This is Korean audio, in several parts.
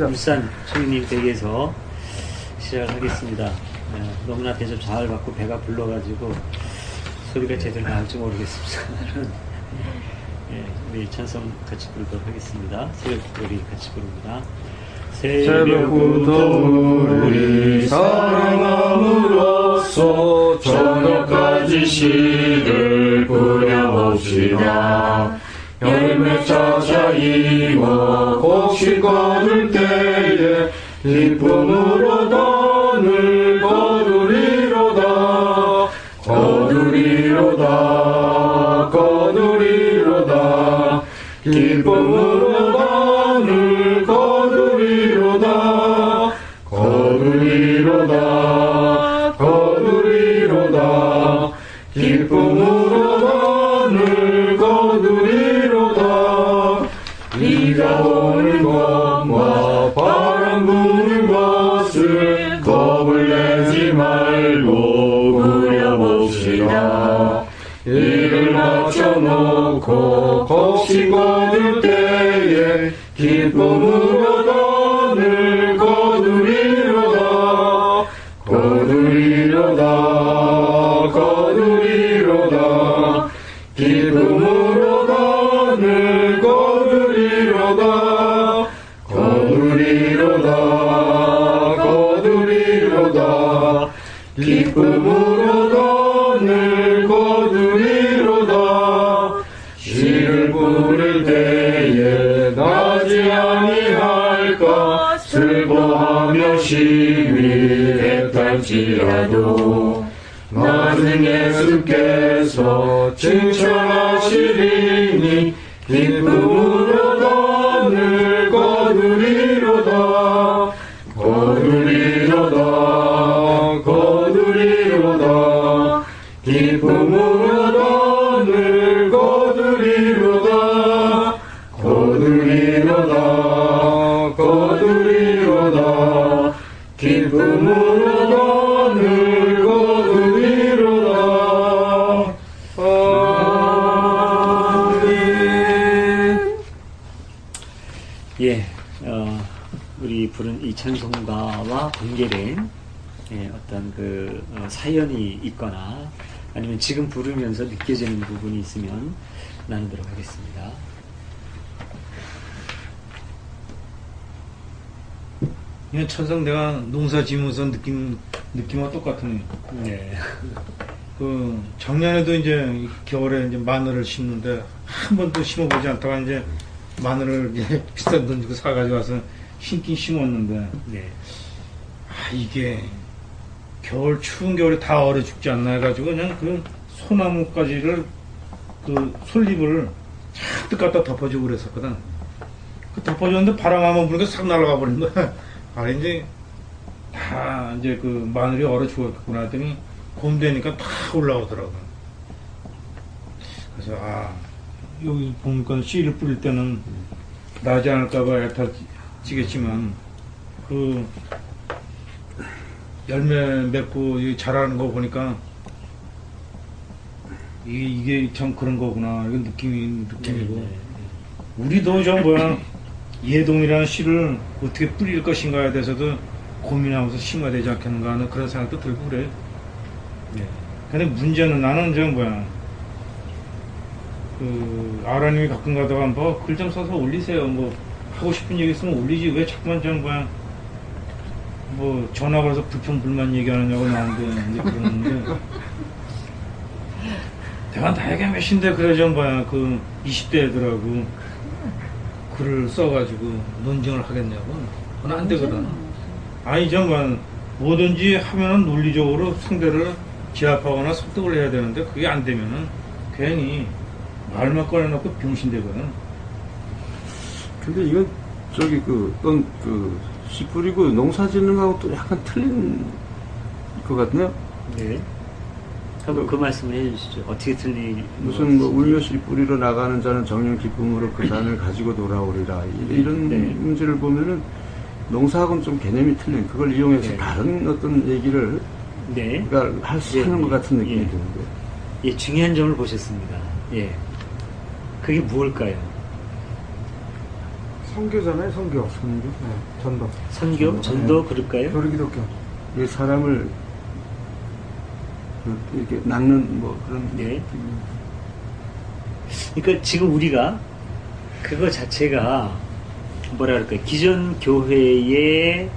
울산 소유님 댁에서 시작을 하겠습니다. 너무나 대접 잘 받고 배가 불러가지고 소리가 제대로 나올지 모르겠습니다만 우리 찬송 같이 부르도록 하겠습니다. 새벽부터 우리 같이 부릅니다. 새벽부터 우리 사랑함으로써 저녁까지 시를 부려봅시다. 열매 찾아 익어 곡식 거둘 때에 기쁨으로 돈을 거두리로다. 거두리로다. 거두리로다. 기쁨으로 돈을 거두리로다. 거두리로다. 거두리로다. 기쁨으로 돈을 거두리로다. 비가 오는 것과 바람 부는 것을 겁을 내지 말고 부려봅시다. 이를 맞춰놓고 곡식 거둘 때에 기쁨으로 돈을 거두리로다. 거두리로다. 거두리로다. 기쁨으로 돈을 거두리로다. 거두리로다. 거두리로다. 기쁨으로 돈을 거두리로다. 씨를 뿌릴 때에 나지 아니할까 슬퍼하며 심히 애탈지라도 나중 예수께서 칭찬하시리니 기쁨으로 돈을 거두리로다. 거두리로다. 거두리로다. 기쁨으로 돈을 거두리로다. 거두리로다. 거두리로다. 기쁨으로 돈을 거두리로다. 아멘. 우리 부른 이 찬송가와 관계된 어떤 사연이 있거나 아니면 지금 부르면서 느껴지는 부분이 있으면 나누도록 하겠습니다. 이 찬송 내가 농사 지으면서 느낌과 똑같으네. 네. 작년에도 이제 겨울에 이제 마늘을 심는데 한 번도 심어보지 않다가 이제 마늘을 이제 비싼 돈 주고 사가지고 와서 심긴 심었는데, 네. 이게 추운 겨울에 다 얼어 죽지 않나 해가지고 그냥 소나무가지를 솔잎을 잔뜩 갖다 덮어주고 그랬었거든. 덮어줬는데 바람 한번 부니까 싹 날아가 버린 거야. 이제 다 이제 마늘이 얼어 죽었구나 했더니 곰 되니까 다 올라오더라고. 그래서 여기 보니까 씨를 뿌릴 때는 나지 않을까봐 애타지겠지만 열매 맺고 자라는 거 보니까 이게 참 그런 거구나. 이건 느낌이고. 네. 우리도 예동이라는 씨를 어떻게 뿌릴 것인가에 대해서도 고민하면서 심어야 되지 않겠는가 하는 그런 생각도 들고 그래. 네. 근데 문제는 나는 아라님이 가끔 가다가 글 좀 써서 올리세요. 하고 싶은 얘기 있으면 올리지. 왜 자꾸만 전화 걸어서 불평불만 얘기하느냐고 나오는데, 이제 그러는데. 내가 나이가 몇인데, 그래 20대 애들하고 글을 써가지고 논쟁을 하겠냐고. 그건 안 되거든. 뭐든지 하면은 논리적으로 상대를 제압하거나 설득을 해야 되는데, 그게 안 되면은 괜히 말만 꺼내놓고 병신되거든. 근데 이건 씨 뿌리고 농사 짓는 거하고 또 약간 틀린 것 같네요. 네. 한번 그 말씀을 해주시죠. 어떻게 틀린 무슨 울며시 뿌리러 나가는 자는 정령 기쁨으로 그 산을 가지고 돌아오리라. 이런 문제를 보면은 농사하고는 좀 개념이 틀린, 그걸 이용해서 다른 어떤 얘기를 할 수 있는 것 같은 느낌이 드는데. 중요한 점을 보셨습니다. 그게 무엇일까요? 선교잖아요, 선교. 선교? 네, 전도. 선교, 전도 그럴까요? 교리기독교. 이 사람을 이렇게 낚는 뭐 그런 네. 그러니까 지금 우리가 그거 자체가 뭐라 그럴까요? 기존 교회의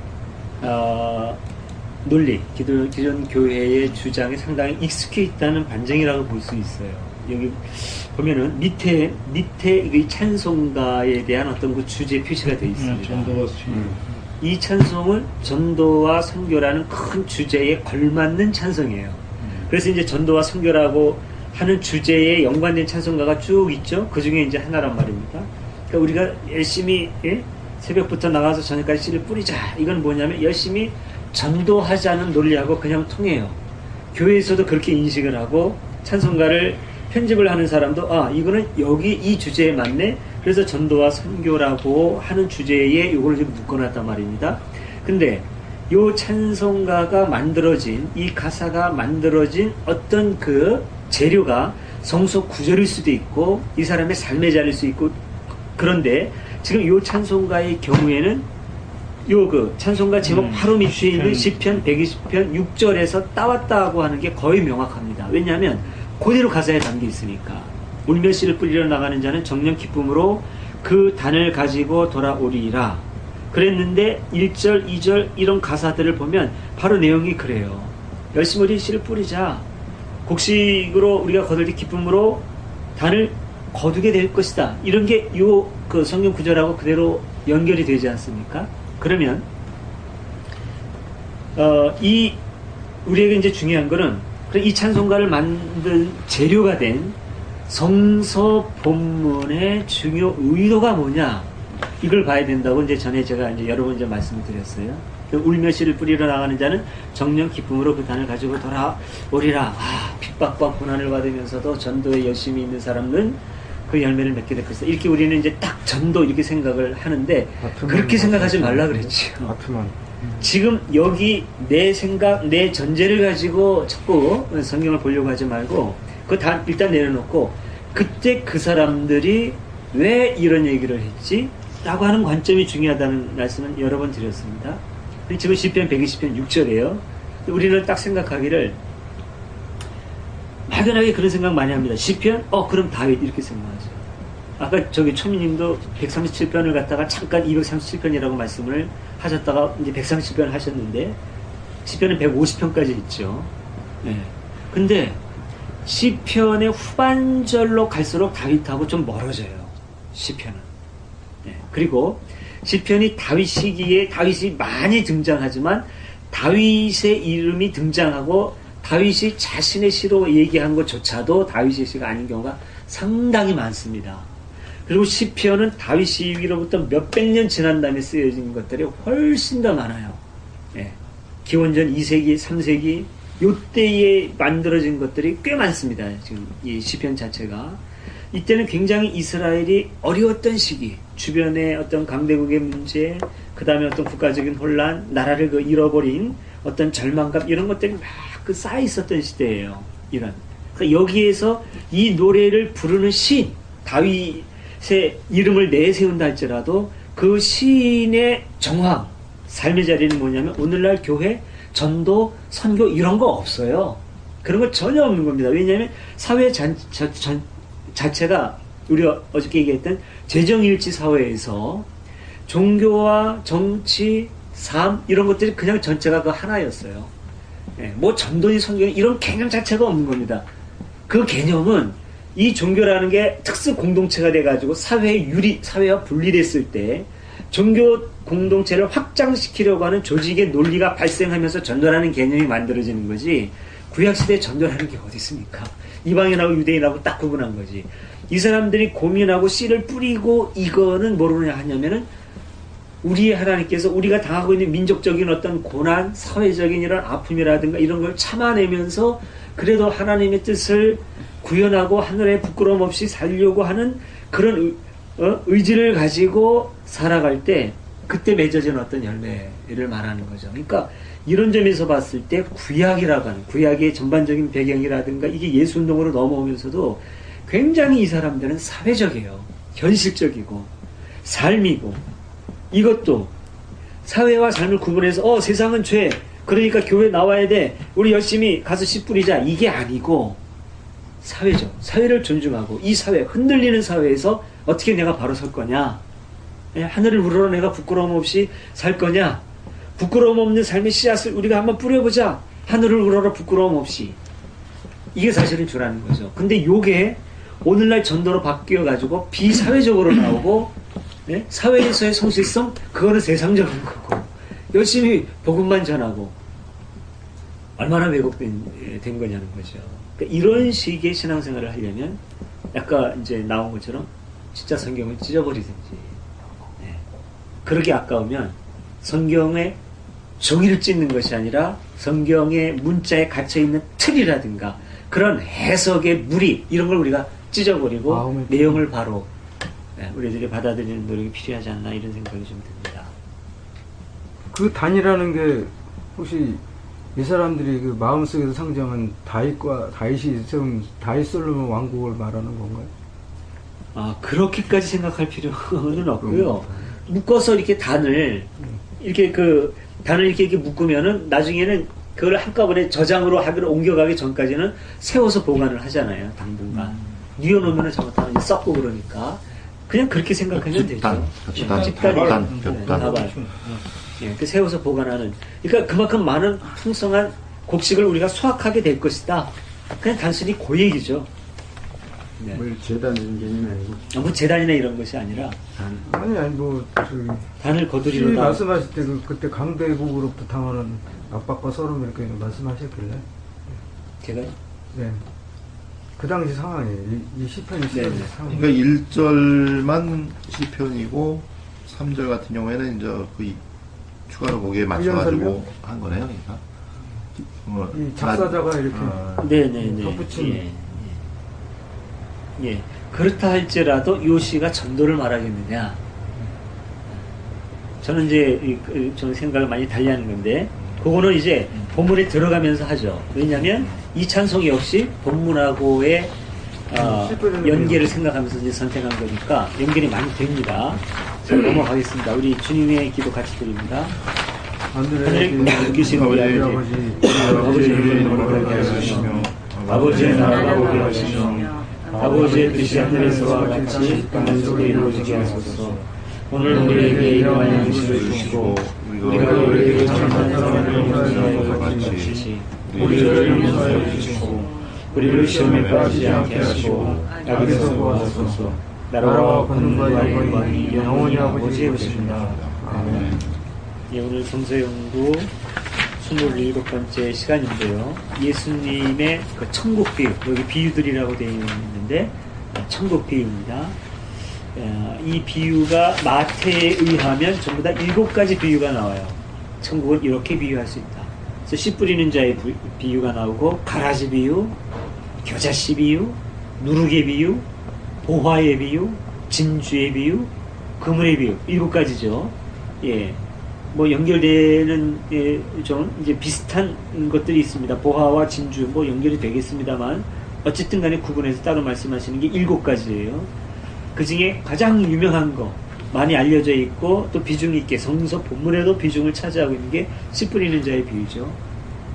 논리, 기존 교회의 주장에 상당히 익숙해 있다는 반증이라고 볼 수 있어요. 여기 보면은 밑에 이 찬송가에 대한 어떤 그 주제 표시가 되어 있습니다. 전도와 수요. 이 찬송은 전도와 선교라는 큰 주제에 걸맞는 찬송이에요. 그래서 이제 전도와 선교라고 하는 주제에 연관된 찬송가가 쭉 있죠. 그 중에 이제 하나란 말입니다. 그러니까 우리가 열심히 새벽부터 나가서 저녁까지 씨를 뿌리자. 이건 뭐냐면 열심히 전도하자는 논리하고 그냥 통해요. 교회에서도 그렇게 인식을 하고 찬송가를 편집을 하는 사람도 이거는 여기 이 주제에 맞네. 그래서 전도와 선교라고 하는 주제에 이걸 좀 묶어놨단 말입니다. 근데 요 찬송가가 만들어진 이 가사가 만들어진 어떤 그 재료가 성서 구절일 수도 있고 이 사람의 삶의 자리일 수 있고 그런데 지금 요 찬송가의 경우에는 요 그 찬송가 제목 바로 밑에 있는 시편 120편 6절에서 따왔다고 하는 게 거의 명확합니다. 왜냐하면 그대로 가사에 담겨 있으니까 울며 씨를 뿌리러 나가는 자는 정녕 기쁨으로 그 단을 가지고 돌아오리라 그랬는데 1절 2절 이런 가사들을 보면 바로 내용이 그래요. 열심히 우리 씨를 뿌리자. 곡식으로 우리가 거둘 기쁨으로 단을 거두게 될 것이다. 이런 게 요 그 성경 구절하고 그대로 연결이 되지 않습니까? 그러면 이 우리에게 이제 중요한 거는 이 찬송가를 만든 재료가 된 성서 본문의 중요 의도가 뭐냐 이걸 봐야 된다고 이제 전에 제가 이제 여러 번 이제 말씀을 드렸어요. 울며 씨를 뿌리러 나가는 자는 정녕 기쁨으로 그 단을 가지고 돌아오리라. 핍박과 고난을 받으면서도 전도에 열심히 있는 사람은 그 열매를 맺게 될 것이다. 이렇게 우리는 이제 딱 전도 이렇게 생각을 하는데 그렇게 생각하지 말라 그랬지요. 지금 여기 내 생각, 내 전제를 가지고 자꾸 성경을 보려고 하지 말고 그거 다 일단 내려놓고 그때 그 사람들이 왜 이런 얘기를 했지? 라고 하는 관점이 중요하다는 말씀은 여러 번 드렸습니다. 지금 시편 120편 6절이에요. 우리는 딱 생각하기를 막연하게 그런 생각 많이 합니다. 시편? 그럼 다윗 이렇게 생각하죠. 아까 저기 초미님도 137편을 갖다가 잠깐 237편이라고 말씀을 하셨다가 이제 137편 하셨는데 시편은 150편까지 있죠. 네. 근데 시편의 후반절로 갈수록 다윗하고 좀 멀어져요. 시편은. 네. 그리고 시편이 다윗 시기에 다윗이 많이 등장하지만 다윗의 이름이 등장하고 다윗이 자신의 시로 얘기한 것조차도 다윗의 시가 아닌 경우가 상당히 많습니다. 그리고 시편은 다윗 시위로부터 몇백 년 지난 다음에 쓰여진 것들이 훨씬 더 많아요. 예. 기원전 2세기, 3세기 요때에 만들어진 것들이 꽤 많습니다. 지금 이 시편 자체가. 이때는 굉장히 이스라엘이 어려웠던 시기, 주변의 어떤 강대국의 문제, 그 다음에 어떤 국가적인 혼란, 나라를 잃어버린 어떤 절망감 이런 것들이 막 쌓여 있었던 시대예요. 이런. 그러니까 여기에서 이 노래를 부르는 시인, 다윗의 이름을 내세운다 할지라도 그 시인의 정황, 삶의 자리는 뭐냐면 오늘날 교회, 전도, 선교 이런 거 없어요. 그런 거 전혀 없는 겁니다. 왜냐하면 사회 자체가 우리가 어저께 얘기했던 재정일치 사회에서 종교와 정치, 삶 이런 것들이 그냥 전체가 그 하나였어요. 뭐 전도니 선교니 이런 개념 자체가 없는 겁니다. 그 개념은 이 종교라는 게 특수 공동체가 돼가지고 사회와 분리됐을 때 종교 공동체를 확장시키려고 하는 조직의 논리가 발생하면서 전도라는 개념이 만들어지는 거지 구약시대에 전도라는 게 어디 있습니까? 이방인하고 유대인하고 딱 구분한 거지. 이 사람들이 고민하고 씨를 뿌리고 이거는 뭐로 하냐면은 우리의 하나님께서 우리가 당하고 있는 민족적인 어떤 고난, 사회적인 이런 아픔이라든가 이런 걸 참아내면서 그래도 하나님의 뜻을 구현하고 하늘에 부끄러움 없이 살려고 하는 그런 의지를 가지고 살아갈 때 그때 맺어진 어떤 열매를 말하는 거죠. 그러니까 이런 점에서 봤을 때 구약이라고 하는 구약의 전반적인 배경이라든가 이게 예수운동으로 넘어오면서도 굉장히 이 사람들은 사회적이에요. 현실적이고 삶이고 이것도 사회와 삶을 구분해서 세상은 죄, 그러니까 교회 나와야 돼, 우리 열심히 가서 씨 뿌리자, 이게 아니고 사회죠. 사회를 존중하고 이 사회, 흔들리는 사회에서 어떻게 내가 바로 설 거냐, 하늘을 우러러 내가 부끄러움 없이 살 거냐, 부끄러움 없는 삶의 씨앗을 우리가 한번 뿌려보자, 하늘을 우러러 부끄러움 없이. 이게 사실은 주라는 거죠. 근데 요게 오늘날 전도로 바뀌어가지고 비사회적으로 나오고, 사회에서의 성실성, 그거는 세상적인 거고, 열심히 복음만 전하고, 얼마나 왜곡된 거냐는 거죠. 그러니까 이런 식의 신앙생활을 하려면 아까 이제 나온 것처럼 진짜 성경을 찢어버리든지, 그러기 아까우면 성경의 종이를 찢는 것이 아니라 성경의 문자에 갇혀있는 틀이라든가 그런 해석의 무리, 이런 걸 우리가 찢어버리고 내용을 바로 우리들이 받아들이는 노력이 필요하지 않나, 이런 생각이 좀 듭니다. 그 단이라는 게 혹시 이 사람들이 그 마음속에서 상정한 다윗이 세운 다윗 솔로몬 왕국을 말하는 건가요? 그렇게까지 생각할 필요는 없고요. 묶어서 이렇게 단을 이렇게 이렇게 묶으면은 나중에는 그걸 한꺼번에 저장으로 하기로 옮겨가기 전까지는 세워서 보관을 하잖아요. 당분간 뉘어놓으면 잘못하면 썩고 그러니까 그냥 그렇게 생각하면 되죠. 다발. 세워서 보관하는. 그러니까 그만큼 많은 풍성한 곡식을 우리가 수확하게 될 것이다. 그냥 단순히 그 얘기죠. 뭐 재단 이런 개념이 아니고. 뭐 재단이나 이런 것이 아니라. 단을 거두리로다. 말씀하실 때 그때 강대국으로부터 당하는 압박과 서름 이렇게 말씀하셨길래. 제가요? 네. 그 당시 상황이에요. 이 시편이 쓰여진 상황. 그러니까 1절만 시편이고 3절 같은 경우에는 이제 그 추가로 거기에 맞춰가지고 한 거네요. 그러니까. 이 작사자가 이렇게 네네네. 덧붙인. 예. 그렇다 할지라도 요 시가 전도를 말하겠느냐. 저는 이제 저는 생각을 많이 달리하는 건데, 그거는 이제 본문에 들어가면서 하죠. 왜냐하면 이 찬송 역시 본문하고의 연계를 생각하면서 이제 선택한 거니까 연결이 많이 됩니다. 자, 넘어가겠습니다. 우리 주님의 기도 같이 드립니다. 하늘에 계신 우리 아버지, 아버지의 이름을 거룩하게 하시며 아버지의 나라가 오게 하시며 아버지의 뜻이 하늘에서와 같이 땅 속에 이루어지게 하소서. 오늘 우리에게 일용할 양식을 주시고 우리가 우리에게 잘못한 사람을 용서하는 것 같이 우리를 용서하여 주시고 우리를 시험에 빠지지 않게 하시고 악에서 구하소서. 나라와 권능과 영광이 영원히 아버지의 것입니다. 아멘. 오늘 성서연구 27번째 시간인데요. 예수님의 그 천국 비유, 여기 비유들이라고 되어 있는데 천국 비유입니다. 이 비유가 마태에 의하면 전부 다 7가지 비유가 나와요. 천국을 이렇게 비유할 수 있다. 그래서 씨 뿌리는 자의 비유가 나오고, 가라지 비유, 겨자씨 비유, 누룩의 비유, 보화의 비유, 진주의 비유, 그물의 비유, 7가지죠. 예. 뭐 연결되는 좀 이제 비슷한 것들이 있습니다. 보화와 진주 뭐 연결이 되겠습니다만 어쨌든 간에 구분해서 따로 말씀하시는 게 7가지예요. 그 중에 가장 유명한 거, 많이 알려져 있고 또 비중 있게 성서 본문에도 비중을 차지하고 있는 게 씨 뿌리는 자의 비유죠.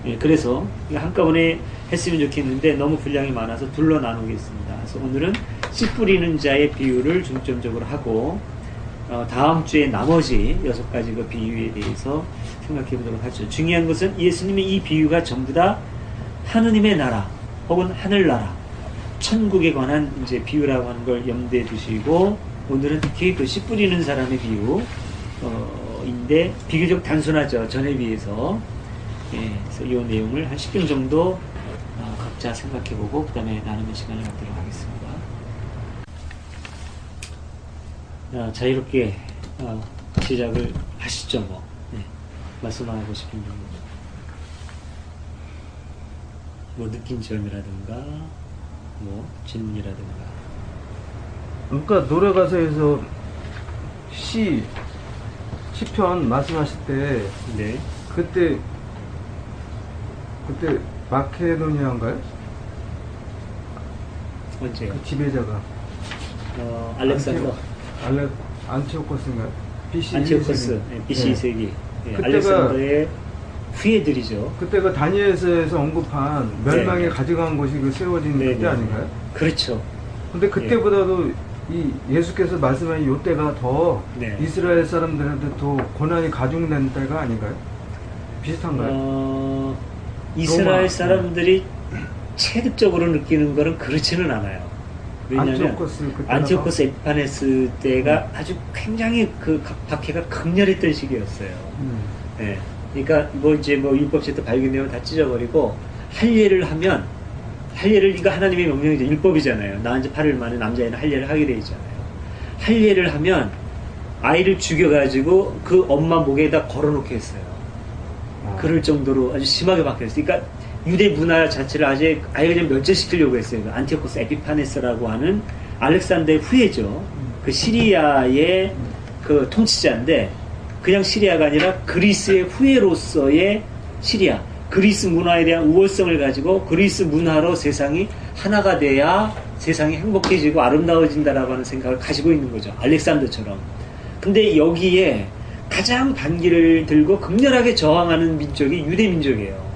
예, 그래서 한꺼번에 했으면 좋겠는데 너무 분량이 많아서 둘러 나누겠습니다. 그래서 오늘은 씨 뿌리는 자의 비유를 중점적으로 하고, 다음 주에 나머지 6가지 그 비유에 대해서 생각해 보도록 하죠. 중요한 것은 예수님의 이 비유가 전부 다 하느님의 나라 혹은 하늘나라, 천국에 관한 이제 비유라고 하는 걸 염두에 두시고, 오늘은 특히 그 씨 뿌리는 사람의 비유인데 비교적 단순하죠. 전에 비해서. 예, 그래서 이 내용을 한 10분 정도 각자 생각해 보고 그 다음에 나누는 시간을 갖도록 하겠습니다. 자유롭게 시작을 하시죠. 뭐 말씀하고 싶은 뭐 느낀 점이라든가 뭐 질문이라든가. 그러니까 노래 가사에서 시편 말씀하실 때 네. 그때 마케도니아인가요? 언제요? 그 지배자가 알렉산더. 안티오코스인가요? BC 안티오코스, BC 네. 2세기. 그때가- 알렉산더의 후예들이죠. 그때가 다니엘서에서 언급한 멸망에 네. 가져간 곳이 그 세워진 네, 그때 네. 아닌가요? 그렇죠. 근데 그때보다도 이 예수께서 말씀하신 요 때가 더 네. 이스라엘 사람들한테 더 고난이 가중된 때가 아닌가요? 비슷한가요? 이스라엘 로마. 사람들이 체득적으로 느끼는 거는 그렇지는 않아요. 왜냐하면 안티오코스 그때가 안티오코스 에피파네스 때가 아주 굉장히 그 박해가 극렬했던 시기였어요. 예. 그러니까 뭐 이제 뭐 율법책도 발견되면 다 찢어버리고 할례를 하면 할례를 이거 하나님의 명령이죠. 율법이잖아요. 낳은 지 8일 만에 남자애는 할례를 하게 돼 있잖아요. 할례를 하면 아이를 죽여가지고 그 엄마 목에다 걸어놓게 했어요. 그럴 정도로 아주 심하게 박혔어요. 그러니까 유대 문화 자체를 아예 그냥 멸절시키려고 했어요. 그 안티오코스 에피파네스라고 하는 알렉산더의 후예죠. 그 시리아의 그 통치자인데 그냥 시리아가 아니라 그리스의 후예로서의 시리아. 그리스 문화에 대한 우월성을 가지고 그리스 문화로 세상이 하나가 돼야 세상이 행복해지고 아름다워진다라고 하는 생각을 가지고 있는 거죠. 알렉산더처럼. 근데 여기에 가장 반기를 들고 극렬하게 저항하는 민족이 유대 민족이에요.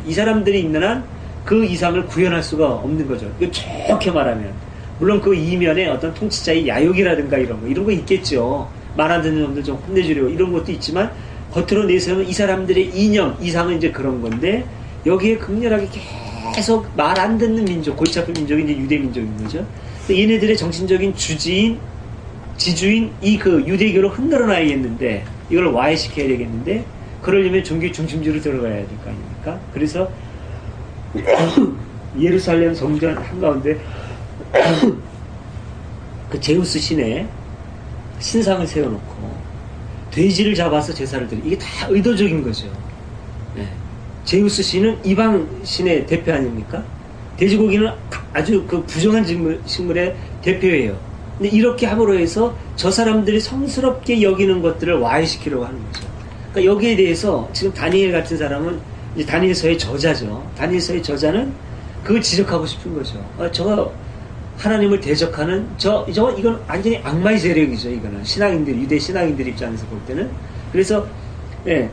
이 사람들이 있는 한 그 이상을 구현할 수가 없는 거죠. 이거 좋게 말하면. 물론 그 이면에 어떤 통치자의 야욕이라든가 이런 거 있겠죠. 말 안 듣는 놈들 좀 혼내주려고 이런 것도 있지만 겉으로 내세우는 이 사람들의 이념, 이상은 이제 그런 건데 여기에 극렬하게 계속 말 안 듣는 민족, 골치 아픈 민족이 이제 유대 민족인 거죠. 얘네들의 정신적인 주지인, 지주인 이 그 유대교를 흔들어 놔야겠는데 이걸 와해시켜야 되겠는데 그러려면 종교 중심지로 들어가야 될 거 아닙니까? 그래서 예루살렘 성전 한가운데 그 제우스 신의 신상을 세워놓고 돼지를 잡아서 제사를 드리 이게 다 의도적인 거죠. 네. 제우스 신은 이방 신의 대표 아닙니까? 돼지고기는 아주 그 부정한 식물의 대표예요. 근데 이렇게 함으로 해서 저 사람들이 성스럽게 여기는 것들을 와해시키려고 하는 거죠. 그러니까 여기에 대해서 지금 다니엘 같은 사람은 이제 다니엘서의 저자죠. 다니엘서의 저자는 그걸 지적하고 싶은 거죠. 저거 하나님을 대적하는 이건 완전히 악마의 세력이죠. 이거는 신앙인들, 유대 신앙인들 입장에서 볼 때는. 그래서 예,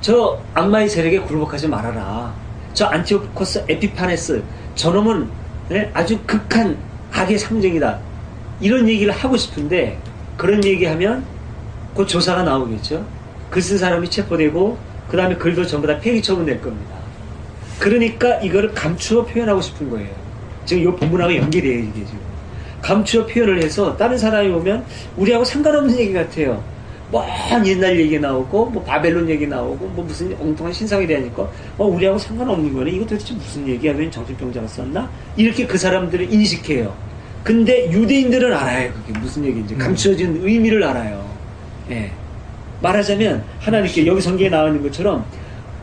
저 악마의 세력에 굴복하지 말아라. 저 안티오코스 에피파네스 저놈은 예, 아주 극한 악의 상징이다. 이런 얘기를 하고 싶은데 그런 얘기하면 곧 조사가 나오겠죠. 글 쓴 사람이 체포되고 그 다음에 글도 전부 다 폐기 처분될 겁니다. 그러니까 이거를 감추어 표현하고 싶은 거예요. 지금 이 본문하고 연계돼요, 이게 지금. 감추어 표현을 해서 다른 사람이 보면 우리하고 상관없는 얘기 같아요. 먼 옛날 얘기 나오고, 뭐 바벨론 얘기 나오고, 뭐 무슨 엉뚱한 신상에 대하니까, 우리하고 상관없는 거네. 이거 도대체 무슨 얘기야? 왜 정신병자가 썼나? 이렇게 그 사람들을 인식해요. 근데 유대인들은 알아요. 그게 무슨 얘기인지. 감추어진 의미를 알아요. 예. 말하자면 하나님께 여기 성경에 나와 있는 것처럼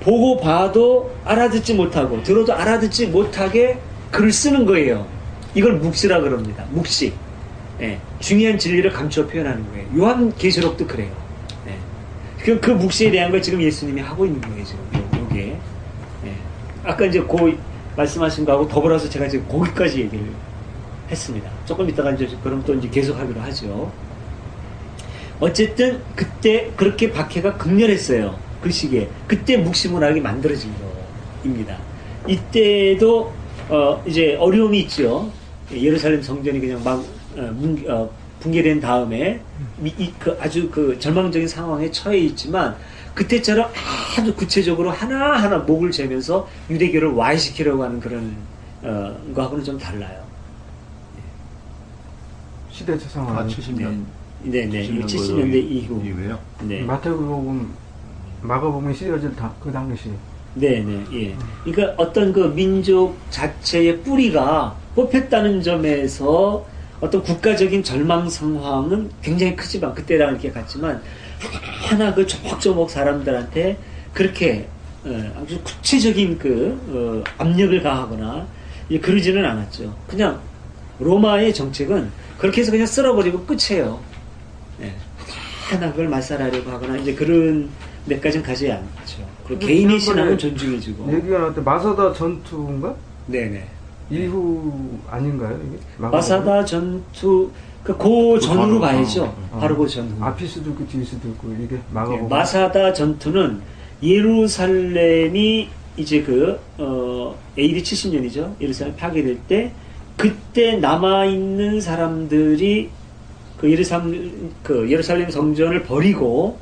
보고 봐도 알아듣지 못하고 들어도 알아듣지 못하게 글을 쓰는 거예요. 이걸 묵시라 그럽니다. 묵시. 예. 중요한 진리를 감추어 표현하는 거예요. 요한계시록도 그래요. 예. 그 묵시에 대한 걸 지금 예수님이 하고 있는 거예요. 지금 여기에. 예. 아까 이제 말씀하신 거하고 더불어서 제가 지금 거기까지 얘기를 했습니다. 조금 이따가 이제 그럼 또 이제 계속하기로 하죠. 어쨌든 그때 그렇게 박해가 극렬했어요. 그 시기에. 그때 묵시문학이 만들어진 겁니다. 이때도 이제 어려움이 있죠. 예루살렘 성전이 그냥 막 붕괴된 다음에 그 아주 그 절망적인 상황에 처해 있지만 그때처럼 아주 구체적으로 하나하나 목을 재면서 유대교를 와해시키려고 하는 그런 거하고는 좀 달라요. 시대적 상황. 70년. 네네. 70년대 이후에요. 네. 마태복음, 마가복음이 쓰여질 그 당시. 네네. 예. 그러니까 어떤 그 민족 자체의 뿌리가 뽑혔다는 점에서 어떤 국가적인 절망 상황은 굉장히 크지만 그때랑 이렇게 같지만 하나 그 조목조목 사람들한테 그렇게 아주 구체적인 그 압력을 가하거나 그러지는 않았죠. 그냥 로마의 정책은 그렇게 해서 그냥 쓸어버리고 끝이에요. 예. 하나 그걸 말살하려고 하거나 이제 그런 데까지는 가지 않죠. 그리고 개인의 신앙은 존중해주고. 얘기가 나왔대 마사다 전투인가? 네네. 이후 아닌가요? 이게? 마사다 전투 그 전후로 전후, 가야죠. 바로 그 전후. 앞일 수도 있고 뒤일 수도 있고 이게 예, 마가복음. 마사다 전투는 예루살렘이 이제 AD 70년이죠. 예루살렘 파괴될 때 그때 남아 있는 사람들이 예루살렘 성전을 버리고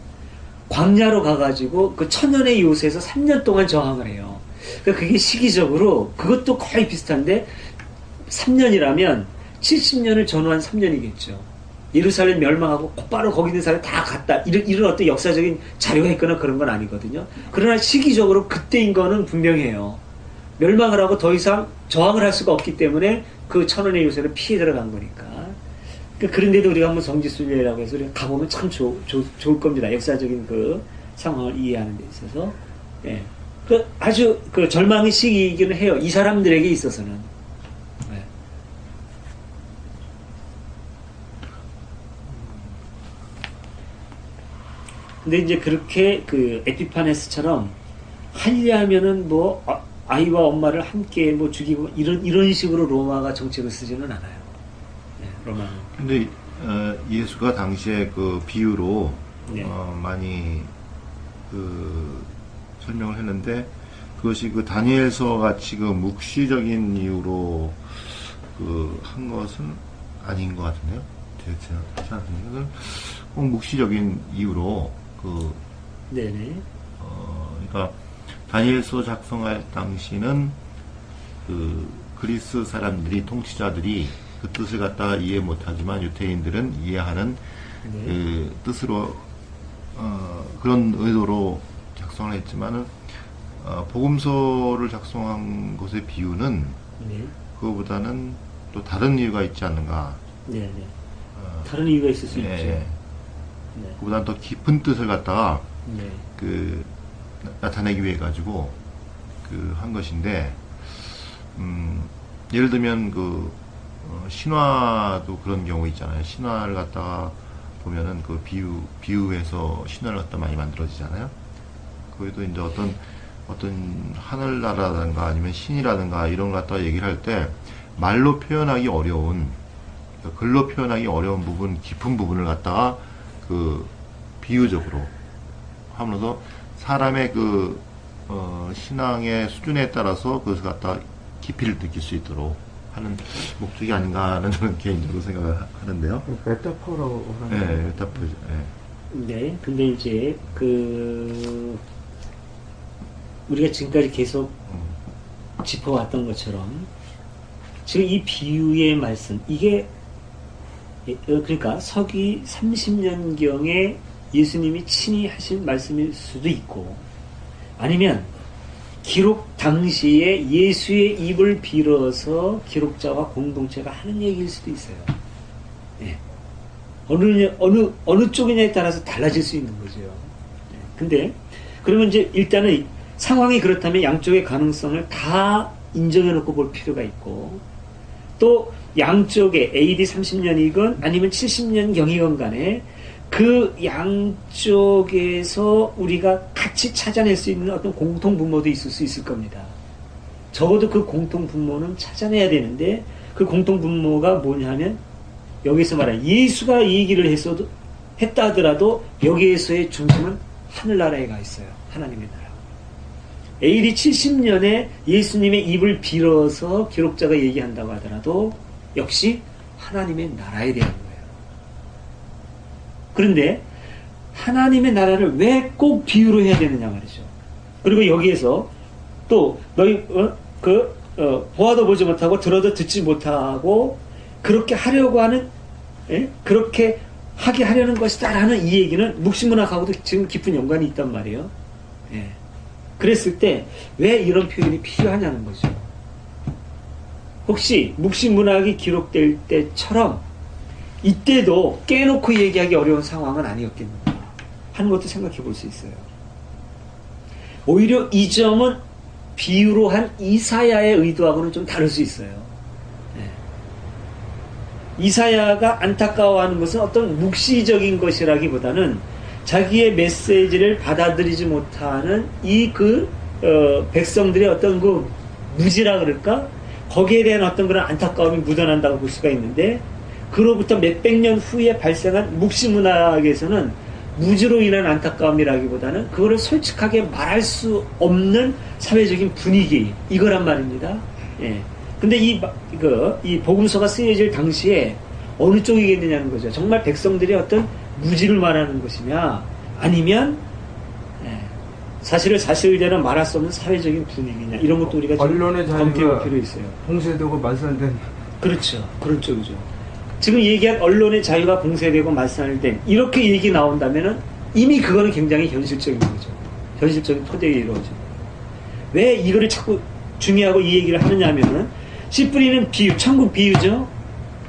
광야로 가가지고 그 천년의 요새에서 3년 동안 저항을 해요. 그러니까 그게 시기적으로 그것도 거의 비슷한데 3년이라면 70년을 전후한 3년이겠죠. 예루살렘 멸망하고 곧바로 거기 있는 사람이 다 갔다. 이런 어떤 역사적인 자료가 있거나 그런 건 아니거든요. 그러나 시기적으로 그때인 거는 분명해요. 멸망을 하고 더 이상 저항을 할 수가 없기 때문에 그 천원의 요새를 피해 들어간 거니까. 그런데도 우리가 한번 성지순례라고 해서 우리가 가보면 참 좋을 겁니다. 역사적인 그 상황을 이해하는 데 있어서. 예. 아주 절망의 시기이기는 해요. 이 사람들에게 있어서는. 예. 근데 이제 그렇게 에피파네스처럼 하려면은 아이와 엄마를 함께 죽이고 이런 식으로 로마가 정책을 쓰지는 않아요. 네, 로마는. 근데 예수가 당시에 그 비유로 네. 많이 설명을 했는데 그것이 다니엘서 같이 묵시적인 이유로 한 것은 아닌 것 같은데요. 제가 다시 않습니다. 꼭 묵시적인 이유로 네네. 그러니까 다니엘서 작성할 당시는 그리스 사람들이 통치자들이 그 뜻을 갖다가 이해 못하지만 유태인들은 이해하는 네. 그 뜻으로 그런 의도로 작성을 했지만은 복음서를 작성한 것의 비유는 네. 그거보다는 또 다른 이유가 있지 않는가. 네네. 다른 이유가 있을 수 예, 있죠. 예. 네. 그보다는 더 깊은 뜻을 갖다가 네. 나타내기 위해 가지고 한 것인데 예를 들면 신화도 그런 경우 있잖아요. 신화를 갖다가 보면은 비유해서 신화를 갖다 많이 만들어지잖아요. 거기도 이제 어떤 하늘나라라든가 아니면 신이라든가 이런 걸 갖다가 얘기를 할 때 말로 표현하기 어려운, 글로 표현하기 어려운 부분, 깊은 부분을 갖다가 비유적으로 함으로써 사람의 신앙의 수준에 따라서 그것을 갖다 깊이를 느낄 수 있도록 하는 목적이 아닌가 하는 저는 개인적으로 생각을 하는데요. 메타포라고 하는. 네, 메타포죠. 네. 네. 근데 이제 우리가 지금까지 계속 짚어왔던 것처럼 지금 이 비유의 말씀 이게 그러니까 서기 30년경에 예수님이 친히 하신 말씀일 수도 있고 아니면 기록 당시에 예수의 입을 빌어서 기록자와 공동체가 하는 얘기일 수도 있어요. 네. 어느 쪽이냐에 따라서 달라질 수 있는 거죠. 네. 근데 그러면 이제 일단은 상황이 그렇다면 양쪽의 가능성을 다 인정해 놓고 볼 필요가 있고 또 양쪽에 AD 30년이건 아니면 70년경이건 간에 그 양쪽에서 우리가 같이 찾아낼 수 있는 어떤 공통분모도 있을 수 있을 겁니다. 적어도 그 공통분모는 찾아내야 되는데 그 공통분모가 뭐냐면 여기서 말하는 예수가 얘기를 했다 하더라도 여기에서의 중심은 하늘나라에 가 있어요. 하나님의 나라. AD 70년에 예수님의 입을 빌어서 기록자가 얘기한다고 하더라도 역시 하나님의 나라에 대한 거예요. 그런데 하나님의 나라를 왜 꼭 비유로 해야 되느냐 말이죠. 그리고 여기에서 또 너희 보아도 보지 못하고 들어도 듣지 못하고 그렇게 하려고 하는 그렇게 하게 하려는 것이다라는 이 얘기는 묵시문학하고도 지금 깊은 연관이 있단 말이에요. 예. 그랬을 때 왜 이런 표현이 필요하냐는 거죠. 혹시 묵시문학이 기록될 때처럼 이때도 깨놓고 얘기하기 어려운 상황은 아니었겠는가 하는 것도 생각해 볼 수 있어요. 오히려 이 점은 비유로 한 이사야의 의도하고는 좀 다를 수 있어요. 네. 이사야가 안타까워하는 것은 어떤 묵시적인 것이라기보다는 자기의 메시지를 받아들이지 못하는 백성들의 어떤 무지라 그럴까? 거기에 대한 어떤 그런 안타까움이 묻어난다고 볼 수가 있는데 그로부터 몇백 년 후에 발생한 묵시문학에서는 무지로 인한 안타까움이라기보다는 그거를 솔직하게 말할 수 없는 사회적인 분위기 이거란 말입니다. 예. 근데 이 복음서가 쓰여질 당시에 어느 쪽이겠느냐는 거죠. 정말 백성들이 어떤 무지를 말하는 것이냐, 아니면 사실을 사실대로 말할 수 없는 사회적인 분위기냐, 이런 것도 우리가 좀 언론의 검토해볼 자유가 필요 있어요. 봉쇄되고 말살된. 그렇죠. 그런 쪽이죠. 지금 얘기한 언론의 자유가 봉쇄되고 말살된 이렇게 얘기 나온다면은 이미 그거는 굉장히 현실적인 거죠. 현실적인 토대에 이루어져. 왜 이거를 자꾸 중요하고 이 얘기를 하느냐면은 씨 뿌리는 비유, 천국 비유죠.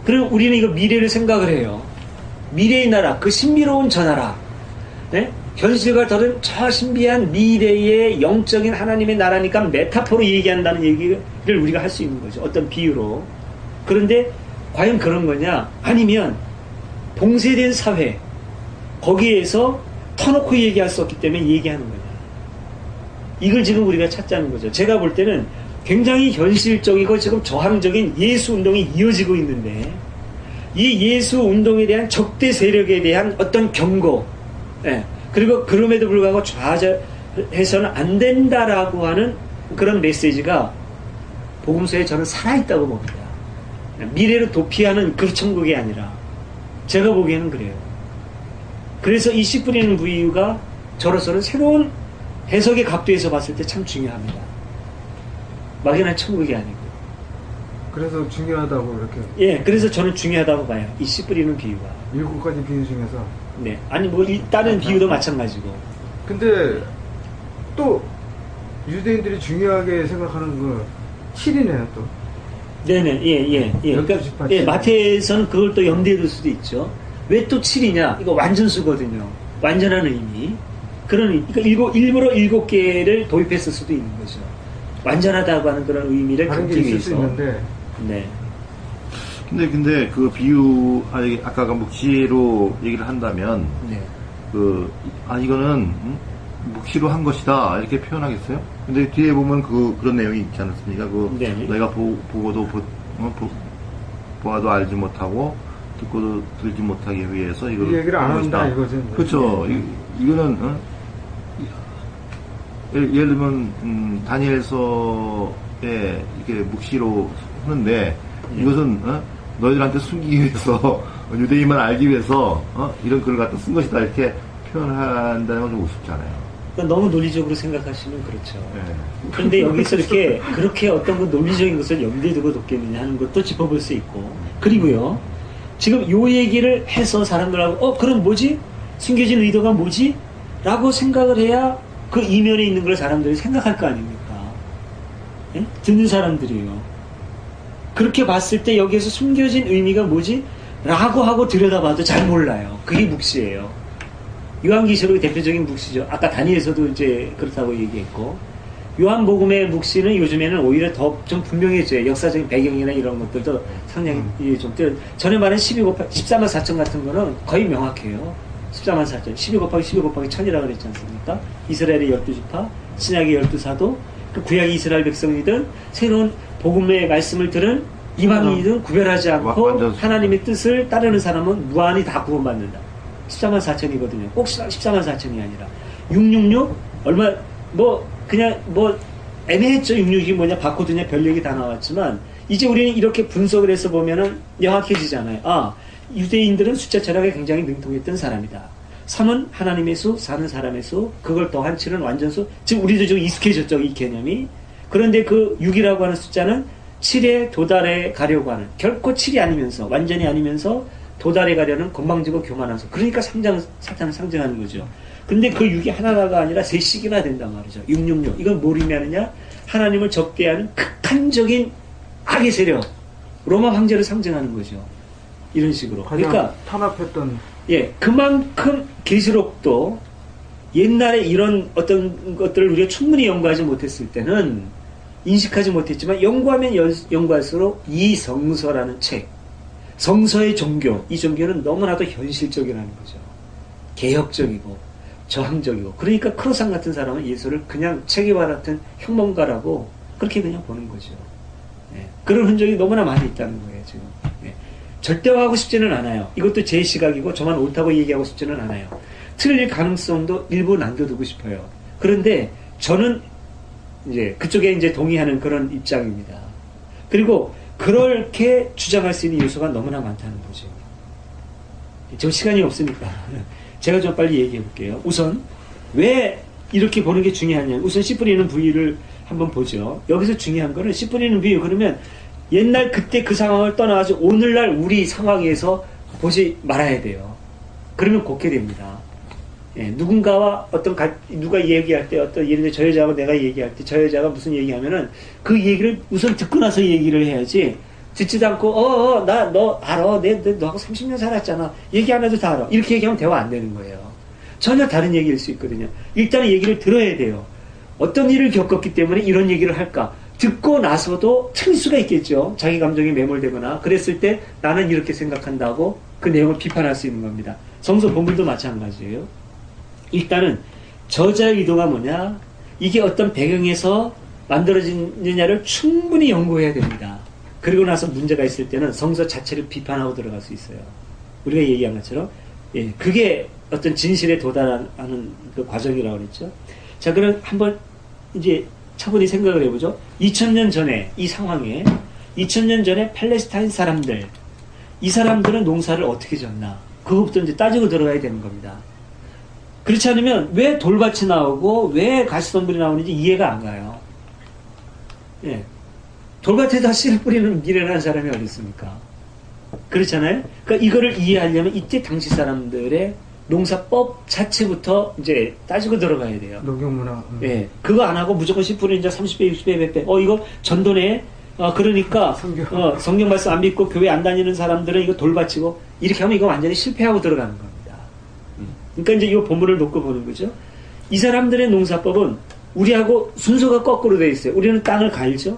그럼 우리는 이거 미래를 생각을 해요. 미래의 나라, 그 신비로운 저 나라, 네? 현실과 다른 저 신비한 미래의 영적인 하나님의 나라니까 메타포로 얘기한다는 얘기를 우리가 할 수 있는 거죠. 어떤 비유로. 그런데 과연 그런 거냐? 아니면 봉쇄된 사회, 거기에서 터놓고 얘기할 수 없기 때문에 얘기하는 거냐? 이걸 지금 우리가 찾자는 거죠. 제가 볼 때는 굉장히 현실적이고 지금 저항적인 예수 운동이 이어지고 있는데, 이 예수 운동에 대한 적대 세력에 대한 어떤 경고, 그리고 그럼에도 불구하고 좌절해서는 안 된다라고 하는 그런 메시지가 복음서에 저는 살아있다고 봅니다. 미래를 도피하는 그 천국이 아니라, 제가 보기에는 그래요. 그래서 이 씨 뿌리는 비유가 저로서는 새로운 해석의 각도에서 봤을 때 참 중요합니다. 막연한 천국이 아니고. 그래서 중요하다고 이렇게. 예, 그래서 저는 중요하다고 봐요. 이 씨 뿌리는 비유가. 7가지 비유 중에서. 네, 아니 뭐 다른 비유도 마찬가지고. 근데 또 유대인들이 중요하게 생각하는 거 7이네요 또. 네네, 예. 그러니까 12, 예, 마태에서는 그걸 또 염두에 둘 수도 있죠. 왜 또 7이냐? 이거 완전수거든요. 완전한 의미. 그러니까 일부러 7개를 도입했을 수도 있는 거죠. 완전하다고 하는 그런 의미를 다른 게 담기 있을 수 위해서. 있는데. 네. 근데 그 비유, 아까 그 묵시로 얘기를 한다면, 네. 이거는, 묵시로 한 것이다. 이렇게 표현하겠어요? 근데 뒤에 보면 그런 내용이 있지 않습니까? 네. 너희가 보고도 보아도 알지 못하고, 듣고도 들지 못하기 위해서 이걸. 이 얘기를 안 한다, 이거죠. 그렇죠. 이거는, 예를 들면, 다니엘서에 이렇게 묵시로 하는데, 이것은, 너희들한테 숨기기 위해서, 유대인만 알기 위해서, 이런 글을 갖다 쓴 것이다. 이렇게 표현한다는 건 좀 우습잖아요. 그러니까 너무 논리적으로 생각하시면 그렇죠. 네. 그런데 여기서 이렇게, 그렇게 어떤 그 논리적인 것을 염두에 두고 돕겠느냐 하는 것도 짚어볼 수 있고. 그리고요, 지금 요 얘기를 해서 사람들하고, 그럼 뭐지? 숨겨진 의도가 뭐지? 라고 생각을 해야 그 이면에 있는 걸 사람들이 생각할 거 아닙니까? 예? 듣는 사람들이에요. 그렇게 봤을 때 여기에서 숨겨진 의미가 뭐지? 라고 하고 들여다봐도 잘 몰라요. 그게 묵시예요. 요한계시록의 대표적인 묵시죠. 아까 다니엘서도 이제 그렇다고 얘기했고, 요한복음의 묵시는 요즘에는 오히려 더 좀 분명해져요. 역사적인 배경이나 이런 것들도 상당히 좀 전에 말한 14만 4천 같은 거는 거의 명확해요. 14만 4천, 12 곱하기 12 곱하기 1000이라고 그랬지 않습니까? 이스라엘의 12지파, 신약의 12사도, 그 구약의 이스라엘 백성이든 새로운 복음의 말씀을 들은 이방인이든 구별하지 않고 하나님의 뜻을 따르는 사람은 무한히 다 구원받는다. 14만 4천이거든요. 꼭 14만 4천이 아니라 666 얼마 그냥 애매했죠. 666이 뭐냐 바코드냐 별 얘기 다 나왔지만 이제 우리는 이렇게 분석을 해서 보면은 명확해지잖아요. 유대인들은 숫자 철학에 굉장히 능통했던 사람이다. 3은 하나님의 수, 4는 사람의 수, 그걸 더한 7은 완전수. 지금 우리도 좀 익숙해졌죠, 이 개념이. 그런데 그 6이라고 하는 숫자는 7에 도달해 가려고 하는, 결코 7이 아니면서, 완전히 아니면서 도달해 가려는 건방지고 교만한 수. 그러니까 사탄을 상징하는 거죠. 근데 그 6이 하나가 아니라 셋씩이나 된단 말이죠. 666. 이건 뭘 의미하느냐? 하나님을 적대하는 극한적인 악의 세력, 로마 황제를 상징하는 거죠. 이런 식으로. 그러니까 탄압했던. 그만큼 계시록도 옛날에 이런 어떤 것들을 우리가 충분히 연구하지 못했을 때는 인식하지 못했지만 연구하면 연구할수록 이 성서라는 책, 성서의 종교, 이 종교는 너무나도 현실적이라는 거죠. 개혁적이고 저항적이고. 그러니까 크로상 같은 사람은 예수를 그냥 체계와 같은 혁명가라고 그렇게 그냥 보는 거죠. 그런 흔적이 너무나 많이 있다는 거예요, 지금. 절대화하고 싶지는 않아요. 이것도 제 시각이고 저만 옳다고 얘기하고 싶지는 않아요. 틀릴 가능성도 일부 남겨두고 싶어요. 그런데 저는 이제 그쪽에 이제 동의하는 그런 입장입니다. 그리고 그렇게 주장할 수 있는 요소가 너무나 많다는 거죠. 지금 시간이 없으니까 제가 좀 빨리 얘기해 볼게요. 우선 왜 이렇게 보는 게 중요하냐. 우선 씨 뿌리는 부위를 한번 보죠. 여기서 중요한 거는 씨 뿌리는 부위, 그러면 옛날 그때 그 상황을 떠나서 오늘날 우리 상황에서 보지 말아야 돼요. 그러면 곱게 됩니다. 예, 누군가와 누가 얘기할 때 예를 들어 저 여자하고 내가 얘기할 때 저 여자가 무슨 얘기하면은 그 얘기를 우선 듣고 나서 얘기를 해야지, 듣지도 않고 나 너 알아, 너하고 30년 살았잖아, 얘기 안 해도 다 알아, 이렇게 얘기하면 대화 안 되는 거예요. 전혀 다른 얘기일 수 있거든요. 일단은 얘기를 들어야 돼요. 어떤 일을 겪었기 때문에 이런 얘기를 할까, 듣고 나서도 틀릴 수가 있겠죠. 자기 감정이 매몰되거나 그랬을 때 나는 이렇게 생각한다고 그 내용을 비판할 수 있는 겁니다. 성서 본문도 마찬가지예요. 일단은 저자의 의도가 뭐냐, 이게 어떤 배경에서 만들어지느냐를 충분히 연구해야 됩니다. 그리고 나서 문제가 있을 때는 성서 자체를 비판하고 들어갈 수 있어요. 우리가 얘기한 것처럼, 예, 그게 어떤 진실에 도달하는 그 과정이라고 그랬죠. 자, 그럼 한번 이제 차분히 생각을 해보죠. 2000년 전에 이 상황에 2000년 전에 팔레스타인 사람들, 이 사람들은 농사를 어떻게 졌나, 그것부터 이제 따지고 들어가야 되는 겁니다. 그렇지 않으면 왜 돌밭이 나오고 왜 가시덤불이 나오는지 이해가 안 가요. 예. 돌밭에다 씨를 뿌리는 미련한 사람이 어디 있습니까? 그렇잖아요? 그러니까 이거를 이해하려면 이때 당시 사람들의 농사법 자체부터 이제 따지고 들어가야 돼요. 농경문화. 예. 그거 안 하고 무조건 씨 뿌리는 자 30배, 60배, 100배. 이거 전도네. 그러니까, 성경 말씀 안 믿고 교회 안 다니는 사람들은 이거 돌밭이고, 이렇게 하면 이거 완전히 실패하고 들어가는 겁니다. 그러니까 이제 이 본문을 놓고 보는 거죠. 이 사람들의 농사법은 우리하고 순서가 거꾸로 되어 있어요. 우리는 땅을 갈죠.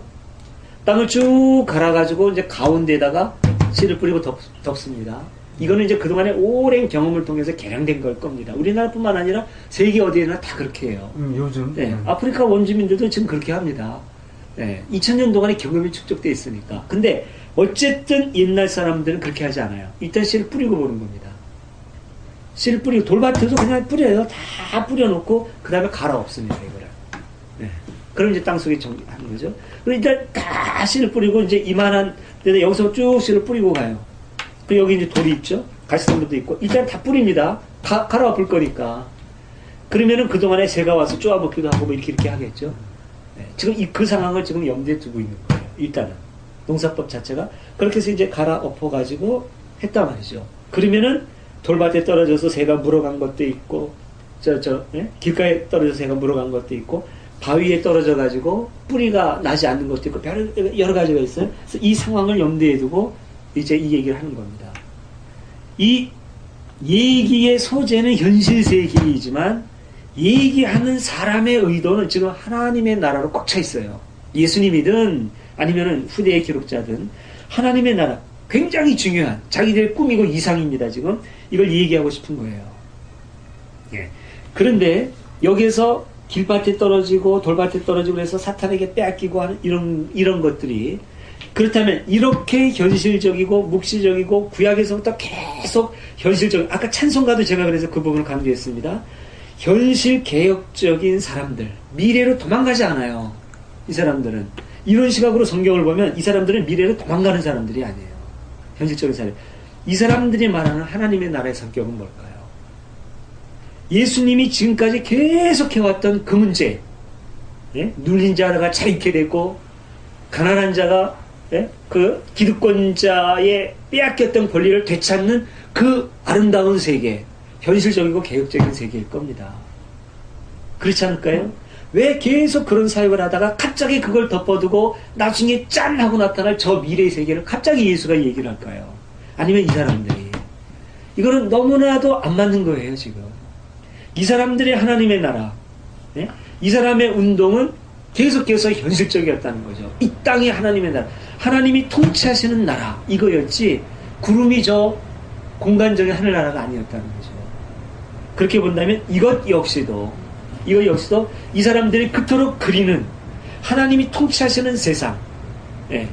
땅을 쭉 갈아가지고 이제 가운데다가 씨를 뿌리고 덮습니다. 이거는 이제 그동안의 오랜 경험을 통해서 개량된 걸 겁니다. 우리나라뿐만 아니라 세계 어디에나 다 그렇게 해요. 요즘. 네, 아프리카 원주민들도 지금 그렇게 합니다. 네, 2000년 동안의 경험이 축적되어 있으니까. 근데 어쨌든 옛날 사람들은 그렇게 하지 않아요. 일단 씨를 뿌리고 보는 겁니다. 씨를 뿌리고, 돌밭에도 그냥 뿌려요. 다 뿌려놓고 그 다음에 갈아 엎습니다, 이거를. 네. 그럼 이제 땅속에 정리하는 거죠. 그럼 일단 다 씨를 뿌리고 이제 이만한 데다 여기서 쭉 씨를 뿌리고 가요. 그리고 여기 이제 돌이 있죠. 가시덤불도 있고. 일단 다 뿌립니다. 갈아 엎을 거니까. 그러면은 그동안에 새가 와서 쪼아먹기도 하고 뭐 이렇게 하겠죠. 네. 지금 그 상황을 지금 염두에 두고 있는 거예요. 일단은. 농사법 자체가. 그렇게 해서 이제 갈아 엎어가지고 했단 말이죠. 그러면은 돌밭에 떨어져서 새가 물어간 것도 있고, 길가에 떨어져서 새가 물어간 것도 있고, 바위에 떨어져가지고 뿌리가 나지 않는 것도 있고, 여러 가지가 있어요. 그래서 이 상황을 염두에 두고 이제 이 얘기를 하는 겁니다. 이 얘기의 소재는 현실 세계이지만, 얘기하는 사람의 의도는 지금 하나님의 나라로 꽉 차 있어요. 예수님이든 아니면은 후대의 기록자든 하나님의 나라, 굉장히 중요한 자기들의 꿈이고 이상입니다. 지금 이걸 얘기하고 싶은 거예요. 예. 그런데 여기에서 길밭에 떨어지고 돌밭에 떨어지고 해서 사탄에게 빼앗기고 하는 이런 것들이, 그렇다면 이렇게 현실적이고 묵시적이고 구약에서부터 계속 현실적, 아까 찬송가도 제가 그래서 그 부분을 강조했습니다. 현실 개혁적인 사람들, 미래로 도망가지 않아요. 이 사람들은 이런 시각으로 성경을 보면 이 사람들은 미래로 도망가는 사람들이 아니에요. 현실적인 사람. 이 사람들이 말하는 하나님의 나라의 성격은 뭘까요? 예수님이 지금까지 계속 해왔던 그 문제, 예? 눌린 자가 잘 있게 되고, 가난한 자가, 예? 그 기득권자의 빼앗겼던 권리를 되찾는 그 아름다운 세계, 현실적이고 개혁적인 세계일 겁니다. 그렇지 않을까요? 왜 계속 그런 사역을 하다가 갑자기 그걸 덮어두고 나중에 짠 하고 나타날 저 미래의 세계를 갑자기 예수가 얘기를 할까요? 아니면 이 사람들이. 이거는 너무나도 안 맞는 거예요, 지금. 이 사람들의 하나님의 나라, 예? 이 사람의 운동은 계속해서 현실적이었다는 거죠. 이 땅이 하나님의 나라, 하나님이 통치하시는 나라, 이거였지 구름이 저 공간적인 하늘나라가 아니었다는 거죠. 그렇게 본다면 이것 역시도 이 사람들이 그토록 그리는 하나님이 통치하시는 세상, 예,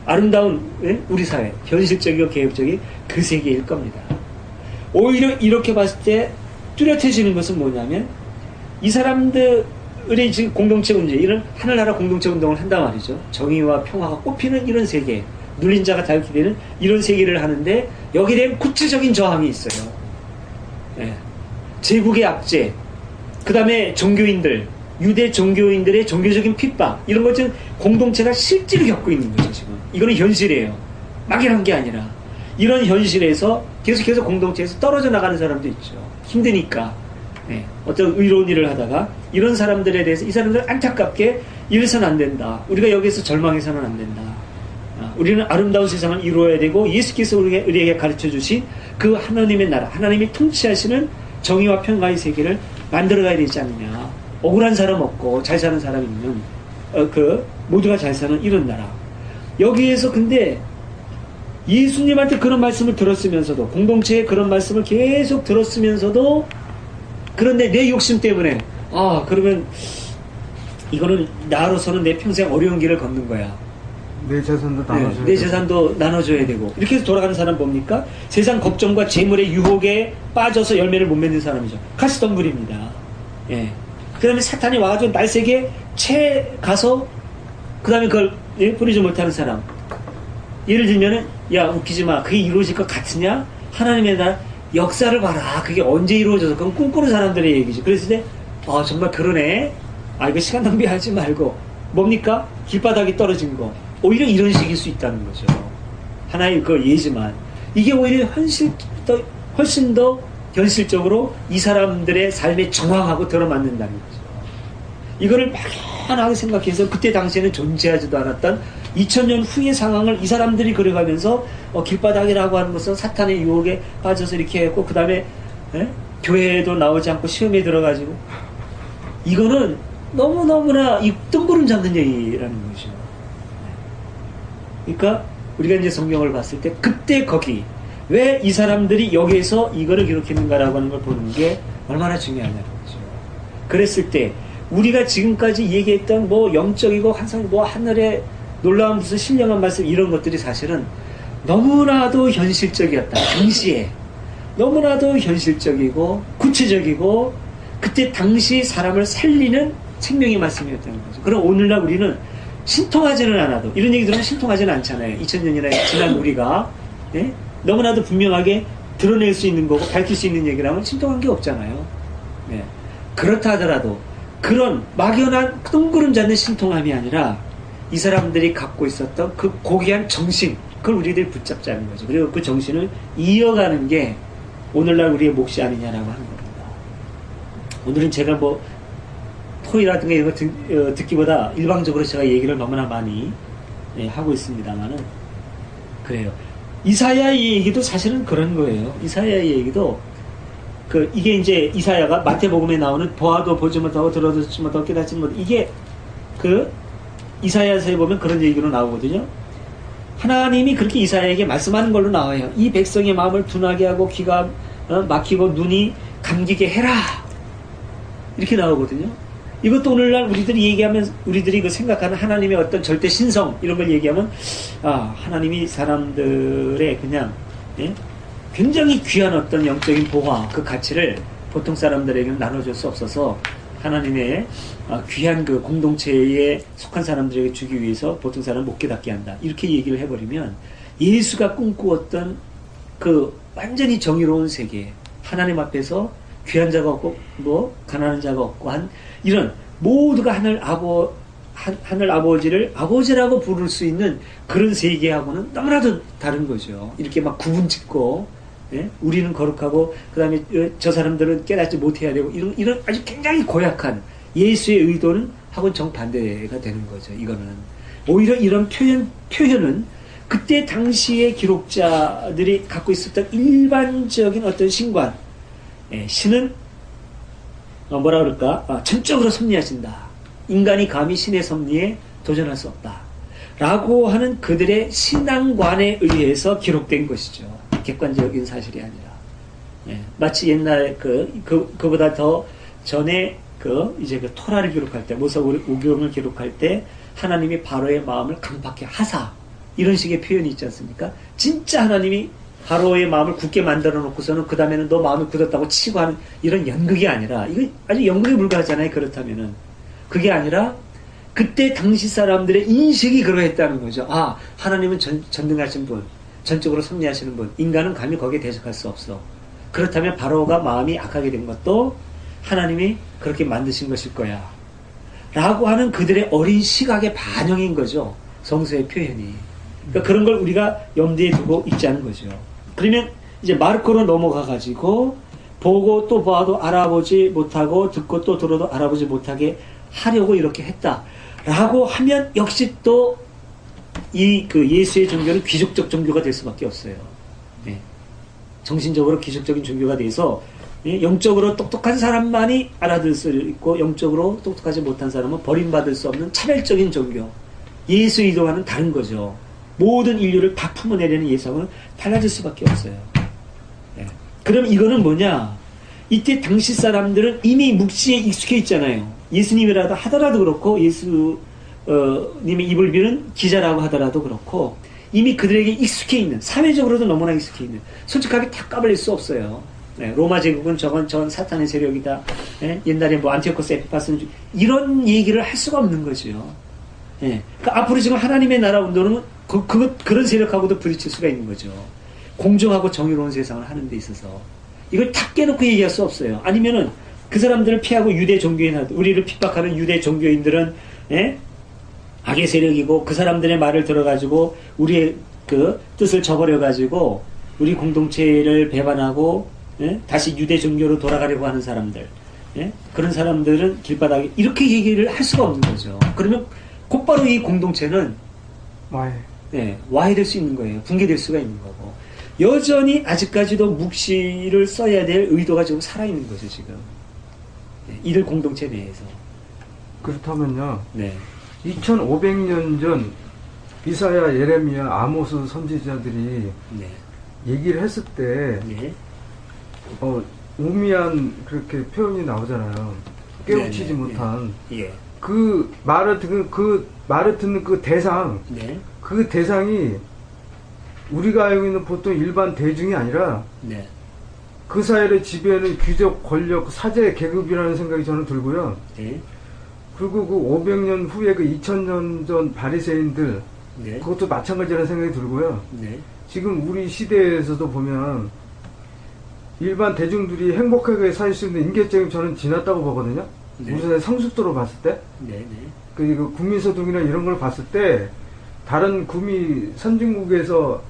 아름다운 우리 사회, 현실적이고 개혁적인 그 세계일 겁니다. 오히려 이렇게 봤을 때 뚜렷해지는 것은 뭐냐면 이 사람들의 지금 공동체 문제, 이런 하늘나라 공동체 운동을 한단 말이죠. 정의와 평화가 꽃피는 이런 세계, 눌린 자가 자유케 되는 이런 세계를 하는데 여기에 대한 구체적인 저항이 있어요. 예. 제국의 압제, 그 다음에 종교인들, 유대 종교인들의 종교적인 핍박, 이런 것은 공동체가 실제로 겪고 있는 거죠, 지금. 이거는 현실이에요. 막연한 게 아니라. 이런 현실에서 계속해서 공동체에서 떨어져 나가는 사람도 있죠. 힘드니까. 예. 어떤 의로운 일을 하다가 이런 사람들에 대해서 이 사람들 안타깝게 이래서는 안 된다. 우리가 여기서 절망해서는 안 된다. 우리는 아름다운 세상을 이루어야 되고 예수께서 우리에게 가르쳐 주신 그 하나님의 나라, 하나님이 통치하시는 정의와 평화의 세계를 만들어가야 되지 않느냐. 억울한 사람 없고 잘 사는 사람 있는 모두가 잘 사는 이런 나라. 여기에서 근데 예수님한테 그런 말씀을 들었으면서도, 공동체에 그런 말씀을 계속 들었으면서도, 그런데 내 욕심 때문에 그러면 이거는 나로서는 내 평생 어려운 길을 걷는 거야. 내 재산도 나눠줘야 내 재산도 나눠줘야 되고. 이렇게 해서 돌아가는 사람 뭡니까? 세상 걱정과 재물의 유혹에 빠져서 열매를 못 맺는 사람이죠. 가시덤불입니다. 예. 그 다음에 사탄이 와가지고 날쌔게 채 가서 그 다음에 그걸 뿌리지 못하는 사람. 예를 들면은 야 웃기지 마. 그게 이루어질 것 같으냐? 하나님의 나라 역사를 봐라. 그게 언제 이루어져서 그건 꿈꾸는 사람들의 얘기지. 그랬을 때 정말 그러네. 이거 시간 낭비하지 말고 뭡니까? 길바닥이 떨어진 거. 오히려 이런 식일 수 있다는 거죠. 하나의 그 예지만 이게 오히려 훨씬 더 현실적으로 이 사람들의 삶에 정황하고 들어맞는다는 거죠. 이거를 막연하게 생각해서 그때 당시에는 존재하지도 않았던 2000년 후의 상황을 이 사람들이 그려가면서 길바닥이라고 하는 것은 사탄의 유혹에 빠져서 이렇게 했고 그 다음에 교회에도 나오지 않고 시험에 들어가지고 이거는 너무너무나 이 뜬구름 잡는 얘기라는 거죠. 그러니까 우리가 이제 성경을 봤을 때 그때 거기 왜 이 사람들이 여기에서 이거를 기록했는가라고 하는 걸 보는 게 얼마나 중요하냐는 거죠. 그랬을 때 우리가 지금까지 얘기했던 뭐 영적이고 항상 뭐 하늘의 놀라운 무슨 신령한 말씀 이런 것들이 사실은 너무나도 현실적이었다. 당시에 너무나도 현실적이고 구체적이고 그때 당시 사람을 살리는 생명의 말씀이었다는 거죠. 그럼 오늘날 우리는 신통하지는 않아도 이런 얘기 들으면 신통하지는 않잖아요. 2000년이나 지난 우리가 너무나도 분명하게 드러낼 수 있는 거고 밝힐 수 있는 얘기라면 신통한 게 없잖아요. 그렇다 하더라도 그런 막연한 뜬구름 잡는 신통함이 아니라 이 사람들이 갖고 있었던 그 고귀한 정신, 그걸 우리들이 붙잡자는 거죠. 그리고 그 정신을 이어가는 게 오늘날 우리의 몫이 아니냐라고 하는 겁니다. 오늘은 제가 뭐 토의라든가 이런 거 듣기보다 일방적으로 제가 얘기를 너무나 많이 하고 있습니다만은 그래요. 이사야의 얘기도 사실은 그런 거예요. 이사야의 얘기도 이게 이제 이사야가 마태복음에 나오는 보아도 보지 못하고 들어도 듣지 못하고 깨닫지 못하고 이게 이사야서에 보면 그런 얘기로 나오거든요. 하나님이 그렇게 이사야에게 말씀하는 걸로 나와요. 이 백성의 마음을 둔하게 하고 귀가 막히고 눈이 감기게 해라. 이렇게 나오거든요. 이것도 오늘날 우리들이 얘기하면 우리들이 생각하는 하나님의 어떤 절대 신성 이런 걸 얘기하면 하나님이 사람들의 그냥 굉장히 귀한 어떤 영적인 보화 그 가치를 보통 사람들에게는 나눠줄 수 없어서 하나님의 귀한 그 공동체에 속한 사람들에게 주기 위해서 보통 사람을 못 깨닫게 한다. 이렇게 얘기를 해버리면 예수가 꿈꾸었던 그 완전히 정의로운 세계, 하나님 앞에서 귀한 자가 없고 뭐 가난한 자가 없고 한 이런 모두가 하늘 아버지를 아버지라고 부를 수 있는 그런 세계하고는 너무나도 다른 거죠. 이렇게 막 구분짓고 우리는 거룩하고 그 다음에 저 사람들은 깨닫지 못해야 되고 이런 아주 굉장히 고약한 예수의 의도는 하고는 정반대가 되는 거죠. 이거는 오히려 이런 표현은 그때 당시의 기록자들이 갖고 있었던 일반적인 어떤 신관, 신은 뭐라 그럴까? 전적으로 섭리하신다. 인간이 감히 신의 섭리에 도전할 수 없다. 라고 하는 그들의 신앙관에 의해서 기록된 것이죠. 객관적인 사실이 아니라. 마치 옛날 그보다 더 전에 이제 토라를 기록할 때, 모세오경을 기록할 때 하나님이 바로의 마음을 강팍해 하사. 이런 식의 표현이 있지 않습니까? 진짜 하나님이 바로의 마음을 굳게 만들어 놓고서는 그 다음에는 너 마음이 굳었다고 치고 하는 이런 연극이 아니라, 이거 아주 연극에 불과하잖아요. 그렇다면은. 그게 아니라 그때 당시 사람들의 인식이 그러했다는 거죠. 아, 하나님은 전능하신 분, 전적으로 섭리하시는 분, 인간은 감히 거기에 대적할 수 없어. 그렇다면 바로가 마음이 악하게 된 것도 하나님이 그렇게 만드신 것일 거야 라고 하는 그들의 어린 시각의 반영인 거죠. 성서의 표현이. 그러니까 그런 걸 우리가 염두에 두고 있자는 거죠. 그러면 이제 마르코로 넘어가 가지고 보고 또 봐도 알아보지 못하고 듣고 또 들어도 알아보지 못하게 하려고 이렇게 했다라고 하면 역시 또 이 그 예수의 종교는 귀족적 종교가 될 수밖에 없어요. 네. 정신적으로 귀족적인 종교가 돼서 영적으로 똑똑한 사람만이 알아들 수 있고 영적으로 똑똑하지 못한 사람은 버림받을 수 없는 차별적인 종교. 예수 이동하는 다른 거죠. 모든 인류를 다 품어내려는 예상은 달라질 수밖에 없어요. 네. 그럼 이거는 뭐냐? 이때 당시 사람들은 이미 묵시에 익숙해 있잖아요. 예수님이라도 하더라도 그렇고 예수님의 입을 비는 기자라고 하더라도 그렇고 이미 그들에게 익숙해 있는, 사회적으로도 너무나 익숙해 있는, 솔직하게 다 까발릴 수 없어요. 네, 로마 제국은 저건 사탄의 세력이다. 네, 옛날에 뭐 안티오코스 에피파스는 이런 얘기를 할 수가 없는 거죠. 네, 그러니까 앞으로 지금 하나님의 나라 운동은 그런 세력하고도 부딪힐 수가 있는 거죠. 공정하고 정의로운 세상을 하는 데 있어서 이걸 탁 깨놓고 얘기할 수 없어요. 아니면은 그 사람들을 피하고 유대 종교인, 우리를 핍박하는 유대 종교인들은 예? 악의 세력이고 그 사람들의 말을 들어가지고 우리의 그 뜻을 저버려가지고 우리 공동체를 배반하고 예? 다시 유대 종교로 돌아가려고 하는 사람들, 예? 그런 사람들은 길바닥에 이렇게 얘기를 할 수가 없는 거죠. 그러면 곧바로 이 공동체는 와해될 수 있는 거예요. 붕괴될 수가 있는 거고 여전히 아직까지도 묵시를 써야 될 의도가 지금 살아있는 거죠. 지금 이들 공동체 내에서. 그렇다면요. 네. 2500년 전 이사야, 예레미야, 아모스 선지자들이 네. 얘기를 했을 때 네. 우미한 그렇게 표현이 나오잖아요. 깨우치지 네, 네, 못한 예. 그 말을 듣는 그 대상, 네. 그 대상이 우리가 알고 있는 보통 일반 대중이 아니라 네. 그 사회를 지배하는 귀족, 권력, 사제 계급이라는 생각이 저는 들고요. 네. 그리고 그 500년 후에 그 2000년 전 바리새인들 네. 그것도 마찬가지라는 생각이 들고요. 네. 지금 우리 시대에서도 보면 일반 대중들이 행복하게 살 수 있는 인계점이 저는 지났다고 보거든요. 네. 우리 사회 성숙도로 봤을 때. 네. 네. 그리고 국민소득이나 이런 걸 봤을 때 다른 선진국에서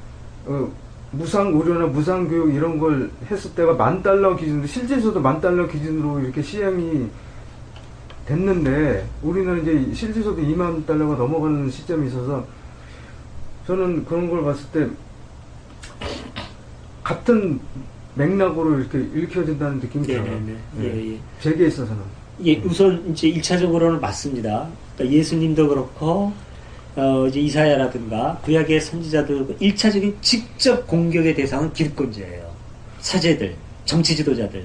무상 의료나 무상 교육 이런 걸 했을 때가 $10,000 기준으로 실제에서도 $10,000 기준으로 이렇게 시행이 됐는데 우리는 이제 실제에서도 $20,000가 넘어가는 시점이 있어서 저는 그런 걸 봤을 때 같은 맥락으로 이렇게 읽혀진다는 느낌이 들어요. 예. 제게 있어서는. 예, 우선 이제 1차적으로는 맞습니다. 그러니까 예수님도 그렇고 이제 이사야라든가 구약의 선지자들 1차적인 직접 공격의 대상은 기득권자예요. 사제들, 정치 지도자들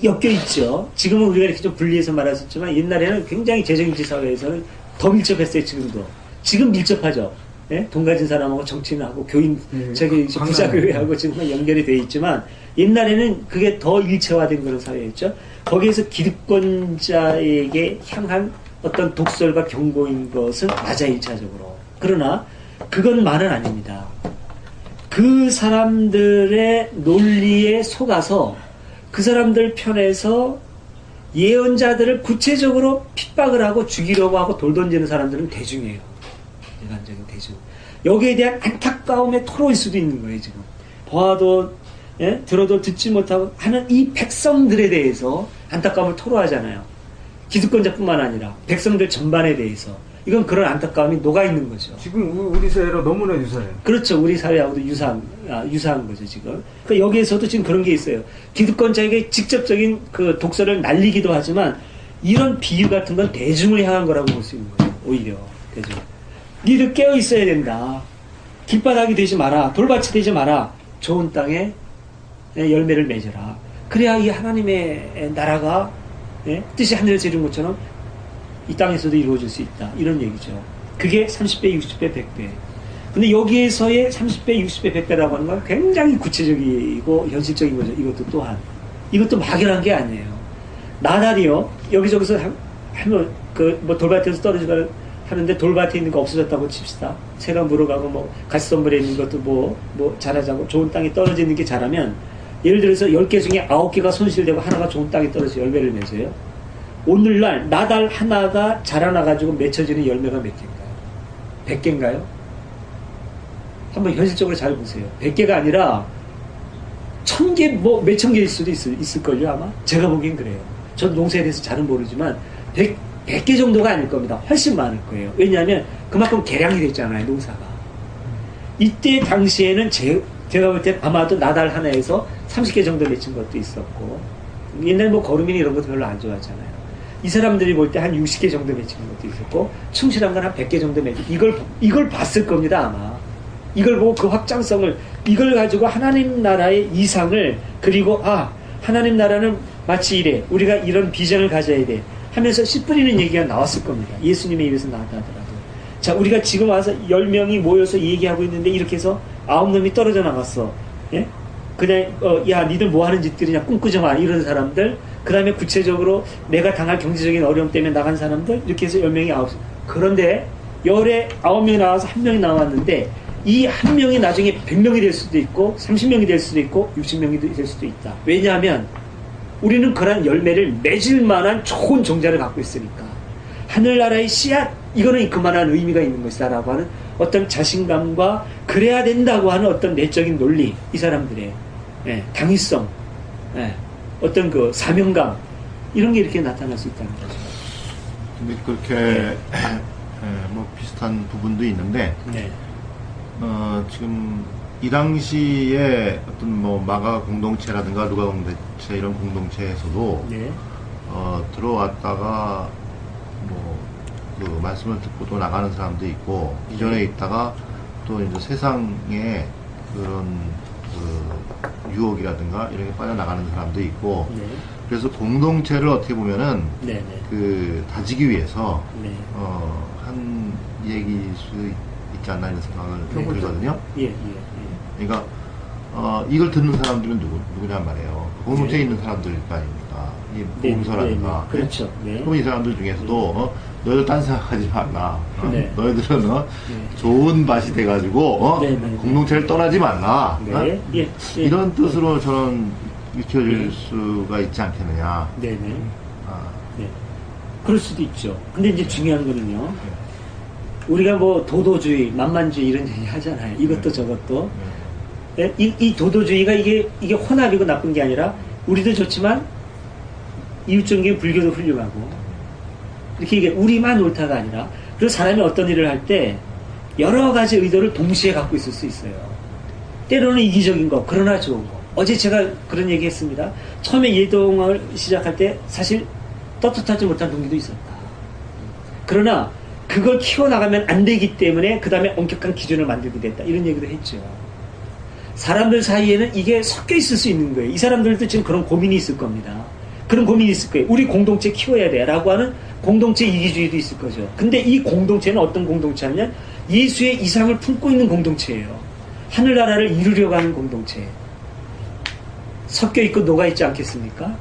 엮여 있죠. 지금은 우리가 이렇게 좀 분리해서 말했었지만 옛날에는 굉장히 재정인지 사회에서는 더 밀접했어요. 지금 밀접하죠. 예? 돈 가진 사람하고 정치인하고 교인, 부자교회하고 지금 연결이 되어 있지만 옛날에는 그게 더 일체화된 그런 사회였죠. 거기에서 기득권자에게 향한 어떤 독설과 경고인 것은 맞아요, 1차적으로. 그러나 그건 말은 아닙니다. 그 사람들의 논리에 속아서 그 사람들 편에서 예언자들을 구체적으로 핍박을 하고 죽이려고 하고 돌 던지는 사람들은 대중이에요. 일반적인 대중. 여기에 대한 안타까움의 토로일 수도 있는 거예요, 지금. 보아도, 예? 들어도 듣지 못하고 하는 이 백성들에 대해서 안타까움을 토로하잖아요. 기득권자뿐만 아니라 백성들 전반에 대해서. 이건 그런 안타까움이 녹아있는 거죠. 지금 우리 사회로 너무나 유사해요. 그렇죠. 우리 사회하고도 유사한 거죠, 지금. 그러니까 여기에서도 지금 그런 게 있어요. 기득권자에게 직접적인 그 독설을 날리기도 하지만 이런 비유 같은 건 대중을 향한 거라고 볼 수 있는 거예요. 오히려. 대중. 니들 깨어 있어야 된다. 길바닥이 되지 마라. 돌밭이 되지 마라. 좋은 땅에 열매를 맺어라. 그래야 이 하나님의 나라가 뜻이 하늘에서 이룬 것처럼 이 땅에서도 이루어질 수 있다. 이런 얘기죠. 그게 30배, 60배, 100배. 근데 여기에서의 30배, 60배, 100배라고 하는 건 굉장히 구체적이고 현실적인 거죠. 이것도 또한. 이것도 막연한 게 아니에요. 나달이요, 여기저기서 하면, 뭐 돌밭에서 떨어지고 하는데 돌밭에 있는 거 없어졌다고 칩시다. 새가 물어가고 뭐 가시덤불에 있는 것도 뭐 자라자고 좋은 땅에 떨어지는 게 자라면, 예를 들어서 10개 중에 9개가 손실되고 하나가 좋은 땅에 떨어져 열매를 맺어요. 오늘날 나달 하나가 자라나가지고 맺혀지는 열매가 몇 개인가요? 100개인가요? 한번 현실적으로 잘 보세요. 100개가 아니라 1000개, 뭐 몇천 개일 수도 있을걸요, 아마? 제가 보기엔 그래요. 저도 농사에 대해서 잘은 모르지만 100개 정도가 아닐 겁니다. 훨씬 많을 거예요. 왜냐하면 그만큼 개량이 됐잖아요, 농사가. 이때 당시에는 제가 볼 땐 아마도 나달 하나에서 30개 정도 맺힌 것도 있었고, 옛날 뭐 거름이나 이런 것도 별로 안 좋아하잖아요. 이 사람들이 볼 때 한 60개 정도 맺힌 것도 있었고, 충실한 건 한 100개 정도 맺힌, 이걸 봤을 겁니다, 아마. 이걸 보고 그 확장성을, 이걸 가지고 하나님 나라의 이상을, 그리고 하나님 나라는 마치 이래, 우리가 이런 비전을 가져야 돼 하면서 씨 뿌리는 얘기가 나왔을 겁니다. 예수님의 입에서 나왔다 하더라도. 자, 우리가 지금 와서 10명이 모여서 얘기하고 있는데 이렇게 해서 9놈이 떨어져 나갔어. 예? 그냥 야, 니들 뭐 하는 짓들이냐, 꿈꾸지 마, 이런 사람들. 그 다음에 구체적으로 내가 당할 경제적인 어려움 때문에 나간 사람들, 이렇게 해서 10명이 9. 그런데 열에 9명이 나와서 1명이 나왔는데, 이 1명이 나중에 100명이 될 수도 있고 30명이 될 수도 있고 60명이 될 수도 있다. 왜냐하면 우리는 그런 열매를 맺을 만한 좋은 종자를 갖고 있으니까. 하늘나라의 씨앗, 이거는 그만한 의미가 있는 것이다 라고 하는 어떤 자신감과, 그래야 된다고 하는 어떤 내적인 논리, 이 사람들의 당위성, 어떤 그 사명감, 이런 게 이렇게 나타날 수 있다는 거죠. 근데 그렇게 뭐 비슷한 부분도 있는데, 네. 지금 이 당시에 어떤 뭐 마가 공동체라든가 루가 공동체 이런 공동체에서도 네. 들어왔다가 뭐 그 말씀을 듣고 또 나가는 사람도 있고, 기존에 있다가 또 이제 세상에 그런 그 유혹이라든가 이런 게 빠져나가는 사람도 있고, 네. 그래서 공동체를 어떻게 보면은 네. 네. 그 다지기 위해서 네. 한 얘기일 수 있지 않나 이런 생각을 네. 들거든요. 예. 그러니까 이걸 듣는 사람들은 누구냔 말이에요. 공동체에 네. 있는 사람들일 거 아닙니까? 이 네. 봉사라든가. 네. 그렇죠. 네. 그럼 이 사람들 중에서도 너희들 딴 생각하지 말라. 네. 너희들은 네. 좋은 밭이 돼가지고 네. 공동체를 떠나지 말라. 네. 예. 이런 뜻으로 저는 익혀질 수가 있지 않겠느냐. 네네. 아, 네. 그럴 수도 있죠. 근데 이제 중요한 거는요. 우리가 뭐 도도주의, 만만주의 이런 얘기 하잖아요. 이것도 저것도. 네? 이 도도주의가 이게 혼합이고 나쁜 게 아니라, 우리도 좋지만 이웃종교 불교도 훌륭하고, 이렇게 이게 우리만 옳다가 아니라, 그리고 사람이 어떤 일을 할 때 여러 가지 의도를 동시에 갖고 있을 수 있어요. 때로는 이기적인 거, 그러나 좋은 거. 어제 제가 그런 얘기 했습니다. 처음에 예동을 시작할 때 사실 떳떳하지 못한 동기도 있었다. 그러나 그걸 키워나가면 안 되기 때문에 그 다음에 엄격한 기준을 만들게 됐다. 이런 얘기도 했죠. 사람들 사이에는 이게 섞여 있을 수 있는 거예요. 이 사람들도 지금 그런 고민이 있을 겁니다. 그런 고민이 있을 거예요. 우리 공동체 키워야 돼 라고 하는 공동체 이기주의도 있을 거죠. 근데 이 공동체는 어떤 공동체냐면 예수의 이상을 품고 있는 공동체예요. 하늘나라를 이루려고 하는 공동체. 섞여 있고 녹아 있지 않겠습니까?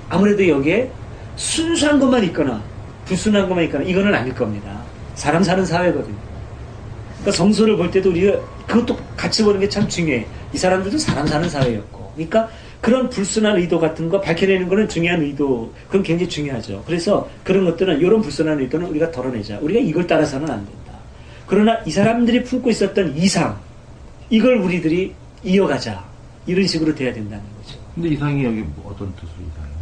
아무래도 여기에 순수한 것만 있거나 불순한 것만 있거나 이거는 아닐 겁니다. 사람 사는 사회거든요. 그러니까 성서를 볼 때도 우리가 그것도 같이 보는 게 참 중요해. 이 사람들도 사람 사는 사회였고. 그러니까 그런 불순한 의도 같은 거 밝혀내는 거는 중요한 의도, 그건 굉장히 중요하죠. 그래서 그런 것들은, 이런 불순한 의도는 우리가 덜어내자. 우리가 이걸 따라서는 안 된다. 그러나 이 사람들이 품고 있었던 이상, 이걸 우리들이 이어가자. 이런 식으로 돼야 된다는 거죠. 근데 이상이 여기 뭐 어떤 뜻으로 이상해요?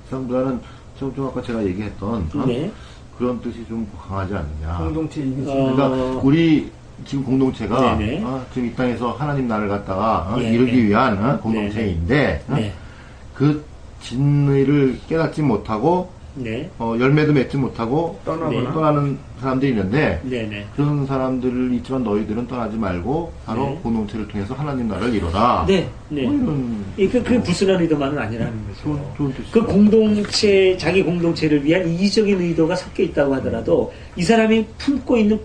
이상보다는 좀 아까 제가 얘기했던 네. 그런 뜻이 좀 강하지 않느냐. 공동체 이기주의. 그러니까 우리 지금 공동체가 네네. 지금 이 땅에서 하나님 나라를 갖다가 네, 이루기 네. 위한 공동체인데 네. 그 진리를 깨닫지 못하고 네. 열매도 맺지 못하고 떠나거나. 떠나는 사람들이 있는데 네네. 그런 사람들을 있지만 너희들은 떠나지 말고 바로 네. 공동체를 통해서 하나님 나라를 이뤄라. 네. 네. 뭐 이런 그 불순한 의도만은 아니라는 거죠. 좋은 뜻이죠. 그 공동체, 자기 공동체를 위한 이기적인 의도가 섞여 있다고 하더라도 이 사람이 품고 있는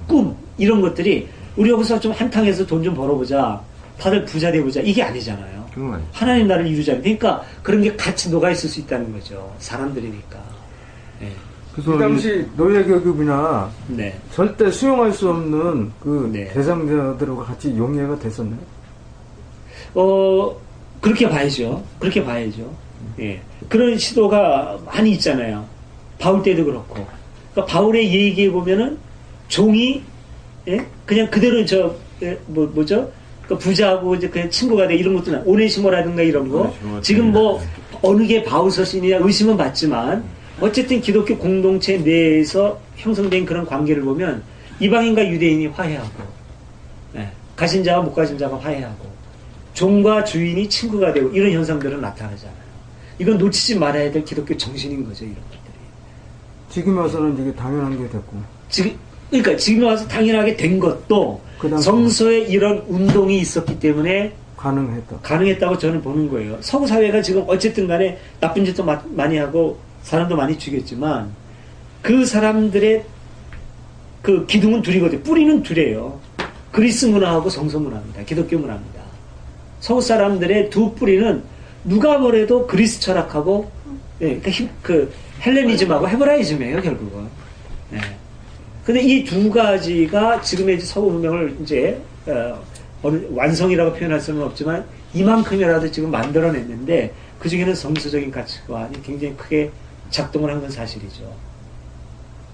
꿈, 이런 것들이 우리 여기서 좀 한탕해서 돈 좀 벌어보자. 다들 부자 되보자. 이게 아니잖아요. 그건 아니죠. 하나님 나라를 이루자. 그러니까 그런 게 같이 녹아 있을 수 있다는 거죠. 사람들이니까. 네. 그래서 그 당시 노예계급이나 네. 절대 수용할 수 없는 그 네. 대상자들과 같이 용해가 됐었나요? 그렇게 봐야죠. 그렇게 봐야죠. 예. 그런 시도가 많이 있잖아요. 바울 때도 그렇고. 그러니까 바울의 얘기에 보면은 종이, 예? 그냥 그대로 뭐죠? 그러니까 부자하고 이제 그냥 친구가 돼 이런 것도 오네시모라든가 이런 거. 오네시모 지금 뭐 어느 게 바울 서신이냐 의심은 받지만 어쨌든 기독교 공동체 내에서 형성된 그런 관계를 보면 이방인과 유대인이 화해하고, 예. 가진 자와 못 가진 자가 화해하고, 종과 주인이 친구가 되고 이런 현상들은 나타나잖아요. 이건 놓치지 말아야 될 기독교 정신인 거죠, 이런 것들이. 지금 와서는 이게 당연한 게 됐고. 그러니까 지금 와서 당연하게 된 것도 그 당시 성서에 이런 운동이 있었기 때문에 가능했다. 가능했다고 저는 보는 거예요. 서구 사회가 지금 어쨌든 간에 나쁜 짓도 많이 하고 사람도 많이 죽였지만 그 사람들의 그 기둥은 둘이거든요. 뿌리는 둘이에요. 그리스 문화하고 성서 문화입니다. 기독교 문화입니다. 서구 사람들의 두 뿌리는 누가 뭐래도 그리스 철학하고, 예, 그 헬레니즘하고 헤브라이즘이에요, 결국은. 예. 근데 이 두 가지가 지금의 서구 문명을 이제 어느 완성이라고 표현할 수는 없지만 이만큼이라도 지금 만들어냈는데 그 중에는 성서적인 가치관이 굉장히 크게 작동을 한 건 사실이죠.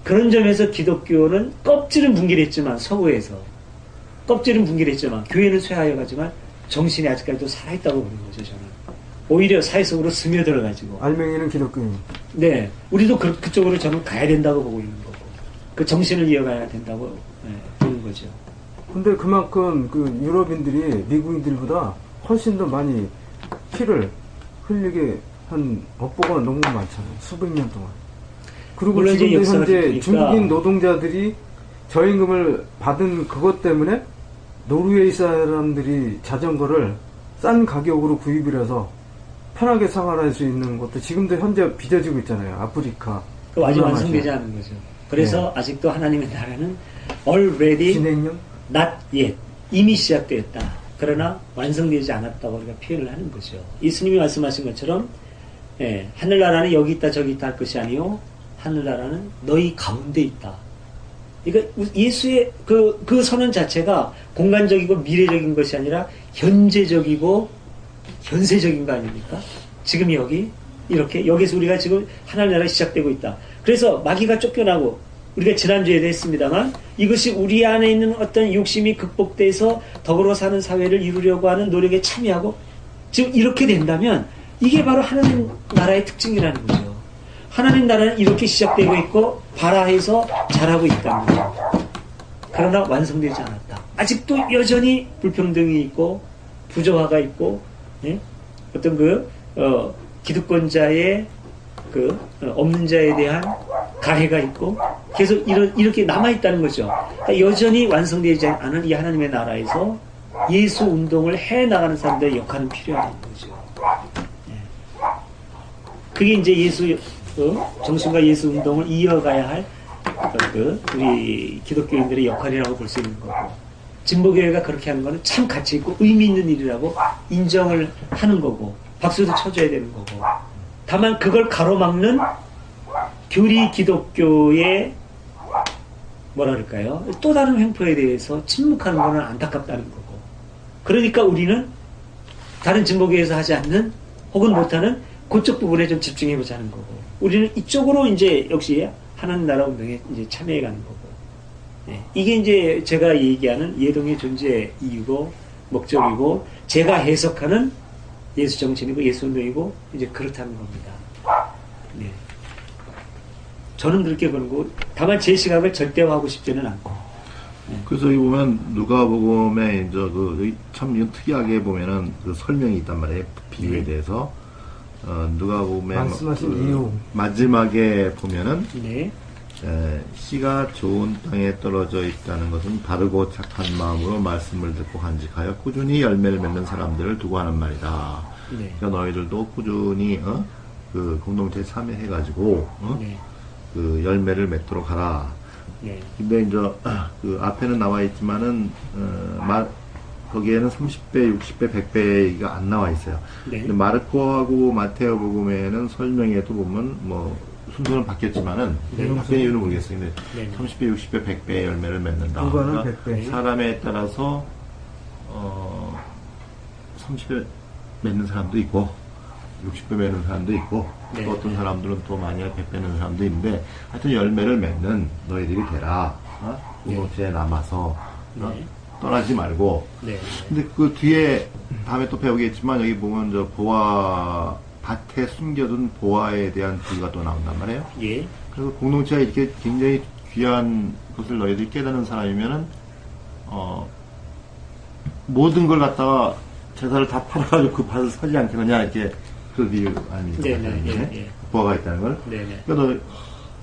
그런 점에서 기독교는 껍질은 분길했지만 서구에서 껍질은 분길했지만 교회는 쇠하여 가지만 정신이 아직까지도 살아있다고 보는 거죠. 저는 오히려 사회 속으로 스며들어가지고 알맹이는 기독교인. 네, 우리도 그쪽으로 저는 가야 된다고 보고 있는 거고 그 정신을 이어가야 된다고 보는 거죠. 근데 그만큼 그 유럽인들이 미국인들보다 훨씬 더 많이 피를 흘리게 한 업보가 너무 많잖아요. 수백 년 동안. 그리고 물론 이제 지금도 역사가 현재 바뀌니까. 중국인 노동자들이 저임금을 받은 그것 때문에 노르웨이 사람들이 자전거를 싼 가격으로 구입을 해서 편하게 생활할 수 있는 것도 지금도 현재 빚어지고 있잖아요. 아프리카. 그 아직 동남아시아. 완성되지 않은 거죠. 그래서 아직도 하나님의 나라는 already 진행형? not yet 이미 시작되었다. 그러나 완성되지 않았다고 우리가 표현을 하는 거죠. 예수님이 말씀하신 것처럼 하늘나라는 여기 있다 저기 있다 할 것이 아니요 하늘나라는 너희 가운데 있다. 그러니까 예수의 그 선언 자체가 공간적이고 미래적인 것이 아니라 현재적이고 현세적인 거 아닙니까? 지금 여기 이렇게 여기서 우리가 지금 하늘나라가 시작되고 있다. 그래서 마귀가 쫓겨나고 우리가 지난주에도 했습니다만 이것이 우리 안에 있는 어떤 욕심이 극복돼서 더불어 사는 사회를 이루려고 하는 노력에 참여하고 지금 이렇게 된다면 이게 바로 하나님 나라의 특징이라는 거죠. 하나님 나라는 이렇게 시작되고 있고 발화해서 자라고 있다는 거죠. 그러나 완성되지 않았다. 아직도 여전히 불평등이 있고 부조화가 있고 어떤 기득권자의 없는 자에 대한 가해가 있고 계속 이렇게 남아있다는 거죠. 그러니까 여전히 완성되지 않은 이 하나님의 나라에서 예수 운동을 해나가는 사람들의 역할은 필요하다는 거죠. 그게 이제 정신과 예수 운동을 이어가야 할 우리 기독교인들의 역할이라고 볼 수 있는 거고, 진보교회가 그렇게 하는 거는 참 가치 있고 의미 있는 일이라고 인정을 하는 거고 박수도 쳐줘야 되는 거고, 다만 그걸 가로막는 교리 기독교의 뭐라 그럴까요? 또 다른 횡포에 대해서 침묵하는 거는 안타깝다는 거고, 그러니까 우리는 다른 진보교회에서 하지 않는 혹은 못하는 그쪽 부분에 좀 집중해보자는 거고, 우리는 이쪽으로 이제 역시 하나님 나라 운동에 이제 참여해가는 거고, 이게 이제 제가 얘기하는 예동의 존재 이유고 목적이고 제가 해석하는 예수 정신이고 예수 운동이고 이제 그렇다는 겁니다. 네. 저는 그렇게 보는 거고, 다만 제 시각을 절대화하고 싶지는 않고. 그래서 여기 보면 누가복음에 이제 참 이건 특이하게 보면은 그 설명이 있단 말이에요. 비유에 대해서. 누가복음에 말씀하신 이유. 마지막에 보면은 네. 씨가 좋은 땅에 떨어져 있다는 것은 바르고 착한 마음으로 말씀을 듣고 간직하여 꾸준히 열매를 맺는 사람들을 두고 하는 말이다. 네. 그러니까 너희들도 꾸준히 그 공동체에 참여해가지고 네. 그 열매를 맺도록 하라. 네. 근데 이제 그 앞에는 나와 있지만은 거기에는 30배, 60배, 100배가 안 나와 있어요. 네. 근데 마르코하고 마테오 복음에는 설명에도 보면 뭐 순서는 바뀌었지만은 네. 바뀐 이유는 모르겠어요. 근데 네. 30배, 60배, 100배의 열매를 맺는다. 그거는 그러니까 100배. 사람에 따라서 30배 맺는 사람도 있고 60배 맺는 사람도 있고 네. 또 어떤 사람들은 또 많이 100배 맺는 사람도 있는데 하여튼 열매를 맺는 너희들이 되라. 공동체에 남아서 네. 떠나지 말고. 네. 근데 그 뒤에 다음에 또 배우겠지만 여기 보면 저 보아 밭에 숨겨둔 보아에 대한 비유가 또 나온단 말이에요. 예. 그래서 공동체가 이렇게 굉장히 귀한 것을 너희들이 깨닫는 사람이면은 모든 걸 갖다가 재산을 다 팔아가지고 그 밭을 사지 않겠느냐 이렇게 그 비유 아닙니까? 네네. 예. 예. 보아가 있다는 걸. 네네. 그러니까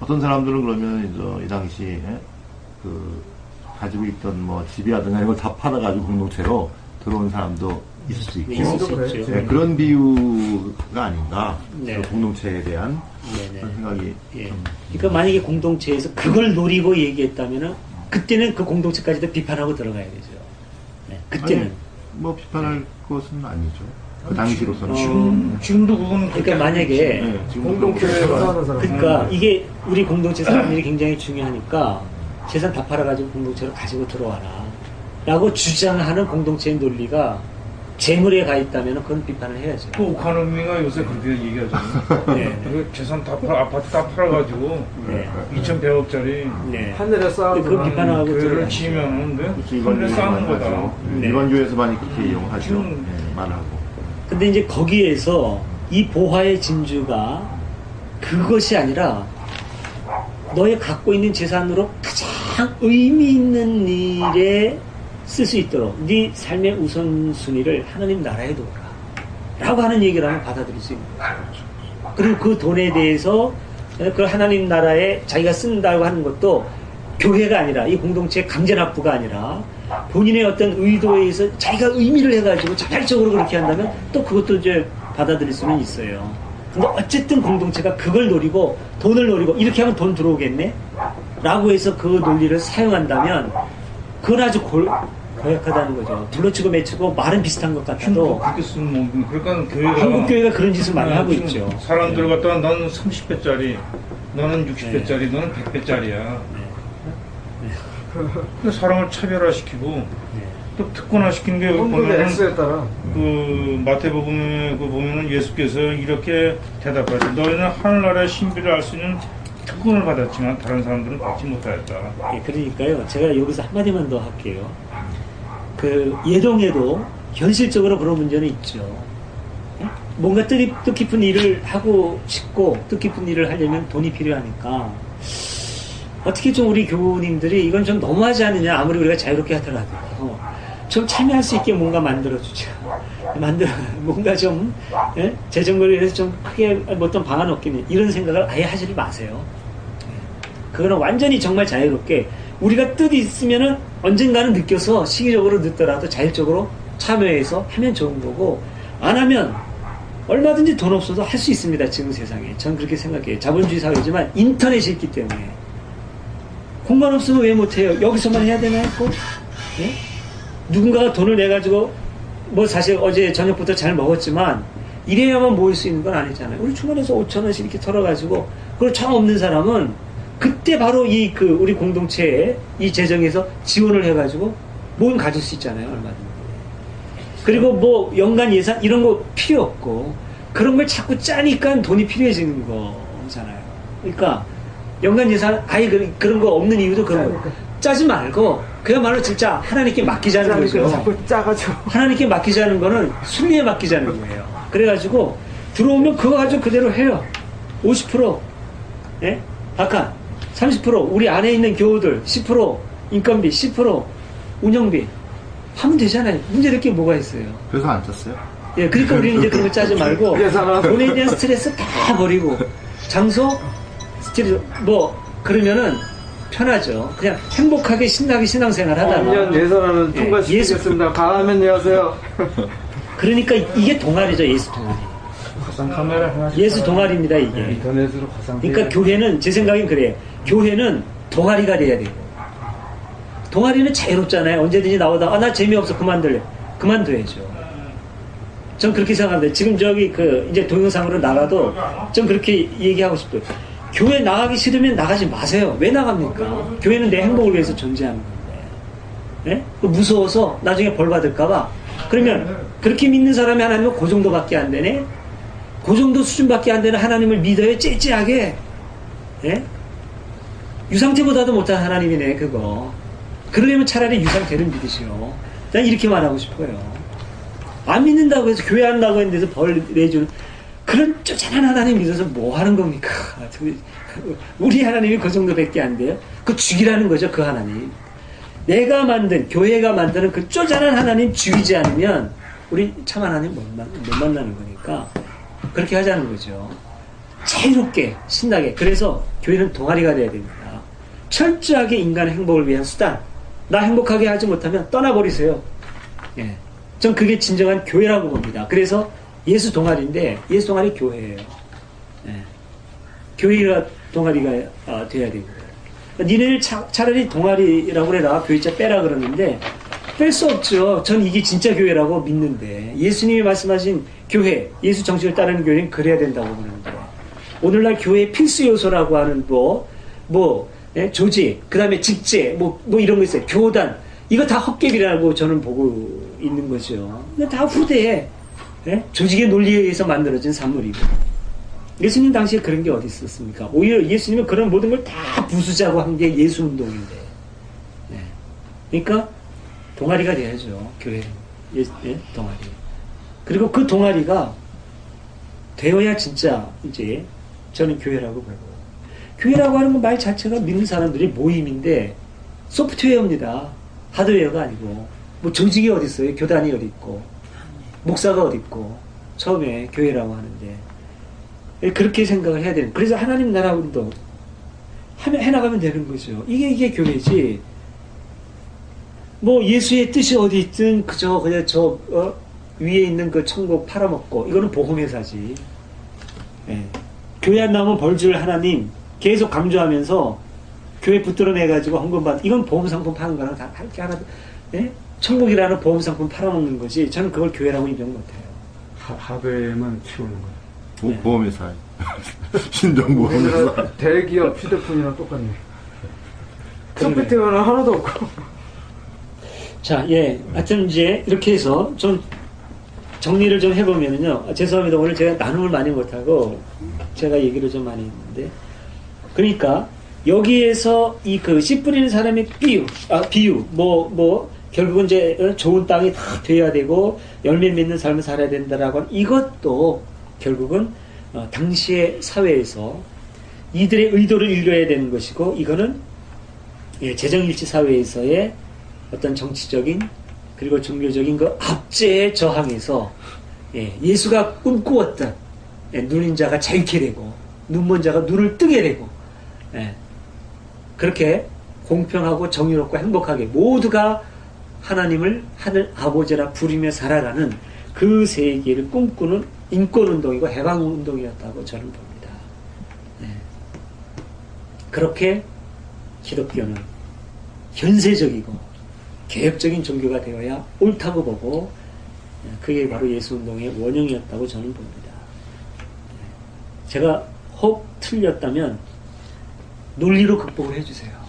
어떤 사람들은 그러면 이제 이 당시에 그 가지고 있던 뭐 집이라든가 이런 걸 다 팔아가지고 공동체로 들어온 사람도 있을 수 있고. 있을 수 그래. 있죠. 네, 그런 비유가 아닌가. 네. 그 공동체에 대한 네네. 그런 생각이. 예. 좀 그러니까 만약에 공동체에서 그걸 노리고 얘기했다면은 그때는 그 공동체까지도 비판하고 들어가야 되죠. 네. 그때는. 아니, 뭐 비판할 것은 아니죠. 그 당시로서는. 지금도 그거는 그러니까 만약에 네, 지금 공동체에 사는 사람. 그러니까 이게 우리 공동체 사람들이 굉장히 중요하니까 재산 다 팔아가지고 공동체로 가지고 들어와라 라고 주장하는 공동체의 논리가 재물에 가 있다면 그건 비판을 해야죠. 그 오카노미가 요새 그렇게 얘기하잖아요. 네. 그 재산 다 아파트 다 팔아가지고 네. 2,100억짜리 네. 하늘에 쌓아두는 그 비판하고 교회를 들어가죠. 지으면은 그렇죠. 하늘에 쌓는 거다. 네. 일반 교회에서 많이 그렇게 이용하죠. 지금- 네, 말하고. 근데 이제 거기에서 이 보화의 진주가 그것이 아니라 너의 갖고 있는 재산으로 가장 의미 있는 일에 쓸 수 있도록 네 삶의 우선순위를 하나님 나라에 놓으라 라고 하는 얘기를 하면 받아들일 수 있는 거죠. 그리고 그 돈에 대해서 그 하나님 나라에 자기가 쓴다고 하는 것도 교회가 아니라 이 공동체의 강제납부가 아니라 본인의 어떤 의도에 의해서 자기가 의미를 해가지고 자발적으로 그렇게 한다면 또 그것도 이제 받아들일 수는 있어요. 근데 어쨌든 공동체가 그걸 노리고 돈을 노리고 이렇게 하면 돈 들어오겠네? 라고 해서 그 논리를 사용한다면 그건 아주 고약하다는 거죠. 둘러치고 맺히고 말은 비슷한 것 지금도 같아도 그렇게 쓰면 뭐 그러니까 교회가 한국 교회가 그런 짓을 많이 하고 지금 있죠. 사람들 갖다가 너는 30배짜리, 너는 60배짜리, 너는 100배짜리야. 근데 사람을 차별화시키고 네. 또 특권화시킨 게 여기 헌금의 보면은 액수에 따라. 그 마태복음에 그 보면은 예수께서 이렇게 대답하죠. 너희는 하늘나라의 신비를 알 수 있는 특권을 받았지만 다른 사람들은 받지 못하였다. 예, 그러니까요. 제가 여기서 한마디만 더 할게요. 그 예동에도 현실적으로 그런 문제는 있죠. 예? 뭔가 뜻깊은 일을 하고 싶고 뜻깊은 일을 하려면 돈이 필요하니까 어떻게 좀 우리 교우님들이 이건 좀 너무하지 않느냐. 아무리 우리가 자유롭게 하더라도 좀 참여할 수 있게 뭔가 만들어주자. 뭔가 좀 예? 재정거리에 대해서 좀 크게 뭐 어떤 방안 없겠니 이런 생각을 아예 하지 마세요. 그거는 완전히 정말 자유롭게 우리가 뜻이 있으면은 언젠가는 느껴서 시기적으로 늦더라도 자율적으로 참여해서 하면 좋은 거고 안 하면 얼마든지 돈 없어도 할 수 있습니다. 지금 세상에. 전 그렇게 생각해요. 자본주의 사회지만 인터넷이 있기 때문에 공간 없으면 왜 못해요? 여기서만 해야 되나 했고 예? 누군가가 돈을 내가지고 뭐 사실 어제 저녁부터 잘 먹었지만 이래야만 모일 수 있는 건 아니잖아요. 우리 주머니에서 5,000원씩 이렇게 털어가지고 그걸 정 없는 사람은 그때 바로 우리 공동체에 이 재정에서 지원을 해가지고 모임 가질 수 있잖아요. 얼마든지. 그리고 뭐 연간 예산 이런 거 필요 없고 그런 걸 자꾸 짜니까 돈이 필요해지는 거잖아요. 그러니까 연간 예산 아예 그런 거 없는 이유도 그런 거 짜지 말고 그야말로 진짜 하나님께 맡기자는 거죠. 자꾸 짜가지고. 하나님께 맡기자는 거는 순리에 맡기자는 거예요. 그래가지고 들어오면 그거 가지고 그대로 해요. 50% 예? 아까 30% 우리 안에 있는 교우들 10% 인건비 10% 운영비 하면 되잖아요. 문제될 게 뭐가 있어요. 그래서 안 짰어요? 예, 그러니까 우리는 이제 그런 거 짜지 말고 예산하고. 돈에 대한 스트레스 다 버리고 장소 스트레스 뭐 그러면은 편하죠. 그냥 행복하게 신나게 신앙생활 하다가 1년 예산안을 예, 통과시키겠습니다. 가면 안녕하세요. 그러니까 이게 동아리죠. 예수 동아리. 가상 카메라 하나. 예수 동아리입니다. 이게. 인터넷으로 가상. 그러니까 교회는 제 생각엔 그래요. 교회는 동아리가 돼야 되고. 동아리는 자유롭잖아요. 언제든지 나오다가 나 재미없어 그만둘래. 그만둬야죠. 전 그렇게 생각합니다. 지금 저기 이제 동영상으로 나가도 전 그렇게 얘기하고 싶어요. 교회 나가기 싫으면 나가지 마세요. 왜 나갑니까? 교회는 내 행복을 위해서 존재하는 건데. 네? 무서워서 나중에 벌 받을까봐. 그러면 그렇게 믿는 사람이 하나님은 그 정도밖에 안 되네? 그 정도 수준밖에 안 되는 하나님을 믿어요? 째째하게. 네? 유상태보다도 못한 하나님이네, 그거. 그러려면 차라리 유상태를 믿으시오. 난 이렇게 말하고 싶어요. 안 믿는다고 해서 교회 안 나가고 있는데서 벌 내주는 그런 쪼잔한 하나님 믿어서 뭐 하는 겁니까? 우리 하나님이 그 정도밖에 안 돼요? 그 죽이라는 거죠, 그 하나님. 내가 만든, 교회가 만드는 그 쪼잔한 하나님 죽이지 않으면 우리 참 하나님 못 만나는 거니까 그렇게 하자는 거죠. 자유롭게, 신나게. 그래서 교회는 동아리가 돼야 됩니다. 철저하게 인간의 행복을 위한 수단. 나 행복하게 하지 못하면 떠나버리세요. 예. 전 그게 진정한 교회라고 봅니다. 그래서 예수 동아리인데 예수 동아리 교회예요. 예. 교회가 동아리가 돼야 되고. 니네를 차라리 동아리라고 그래라. 교회자 빼라 그러는데 뺄 수 없죠. 전 이게 진짜 교회라고 믿는데 예수님이 말씀하신 교회, 예수 정신을 따르는 교회는 그래야 된다고 보는데 오늘날 교회의 필수 요소라고 하는 예? 조직, 그 다음에 직제, 이런 거 있어요. 교단. 이거 다 헛개비라고 저는 보고 있는 거죠. 이거 다 후대에, 예? 조직의 논리에 의해서 만들어진 산물이고. 예수님 당시에 그런 게 어디 있었습니까? 오히려 예수님은 그런 모든 걸 다 부수자고 한 게 예수 운동인데. 예. 그러니까, 동아리가 돼야죠. 교회. 예? 동아리. 그리고 그 동아리가 되어야 진짜, 이제, 저는 교회라고 보고. 교회라고 하는 말 자체가 믿는 사람들의 모임인데 소프트웨어입니다. 하드웨어가 아니고 조직이 어디 있어요? 교단이 어디 있고 목사가 어디 있고 처음에 교회라고 하는데 그렇게 생각을 해야 되는. 그래서 하나님 나라 운동 해나가면 되는 거죠. 이게 교회지. 예수의 뜻이 어디 있든 그냥 위에 있는 그 천국 팔아먹고 이거는 보험회사지. 예. 교회 안 나오면 벌줄 하나님 계속 강조하면서 교회 붙들어내가지고 헌금받 이건 보험상품 파는 거랑 다 할게 하나. 예? 천국이라는 보험상품 팔아먹는 거지. 저는 그걸 교회라고 인정 못해요. 하드웨어만 키우는 거예요. 네. 보험회사. 신정보험회사. 대기업 휴대폰이랑 똑같네. 소프트웨어는 하나도 없고. 자, 하여튼 이제 이렇게 해서 좀 정리를 좀 해보면은요. 죄송합니다. 오늘 제가 나눔을 많이 못하고 제가 얘기를 좀 많이 했는데. 그러니까 여기에서 씨 뿌리는 사람의 비유, 결국은 이제 좋은 땅이 다 돼야 되고 열매 맺는 삶을 살아야 된다라고 하는 이것도 결국은 당시의 사회에서 이들의 의도를 읽어야 되는 것이고 이거는 재정일치 사회에서의 어떤 정치적인 그리고 종교적인 그 압제에 저항해서 예수가 꿈꾸었던 눈인 자가 자유케 되고 눈먼 자가 눈을 뜨게 되고 그렇게 공평하고 정의롭고 행복하게 모두가 하나님을 하늘 아버지라 부르며 살아가는 그 세계를 꿈꾸는 인권운동이고 해방운동이었다고 저는 봅니다. 그렇게 기독교는 현세적이고 개혁적인 종교가 되어야 옳다고 보고 그게 바로 예수운동의 원형이었다고 저는 봅니다. 제가 혹 틀렸다면 논리로 극복을 해주세요.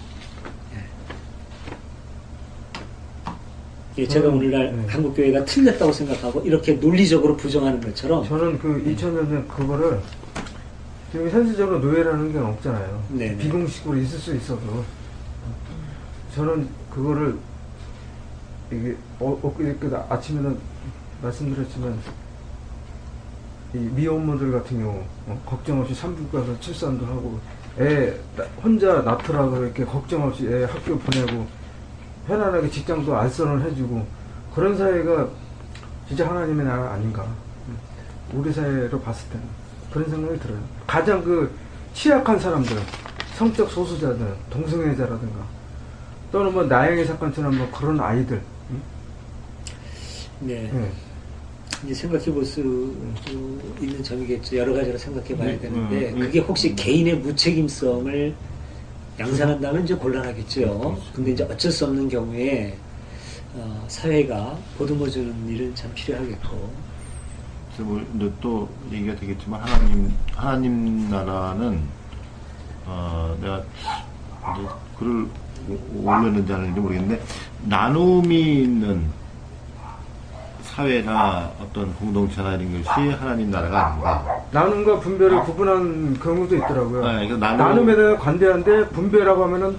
제가 오늘날 한국교회가 틀렸다고 생각하고 이렇게 논리적으로 부정하는 것처럼 저는 2000년대 그거를 지금 현실적으로 노예라는 게 없잖아요. 네네. 비공식으로 있을 수 있어도 저는 그거를 이게 이렇게 아침에는 말씀드렸지만 이 미혼모들 같은 경우 걱정 없이 산부인과에서 출산도 하고 애 혼자 낳더라도 이렇게 걱정 없이 애 학교 보내고 편안하게 직장도 알선을 해주고 그런 사회가 진짜 하나님의 나라 아닌가. 우리 사회로 봤을 때는 그런 생각이 들어요. 가장 취약한 사람들, 성적 소수자들, 동성애자라든가 또는 나영의 사건처럼 그런 아이들. 네. 이제 생각해 볼 수 있는 점이겠죠. 여러 가지로 생각해 봐야 되는데 그게 혹시 개인의 무책임성을 양산한다면 이제 곤란하겠죠. 근데 이제 어쩔 수 없는 경우에 사회가 보듬어주는 일은 참 필요하겠고. 그래서 뭐 이제 또 얘기가 되겠지만 하나님 나라는 내가 이제 글을 올렸는지 안 했는지 모르겠는데 나눔이 있는 사회나 어떤 공동체나 이런 것이 하나님 나라가 아닌가. 나눔과 분배를 구분한 경우도 있더라고요. 네, 그러니까 나눔에 대해 관대한데 분배라고 하면은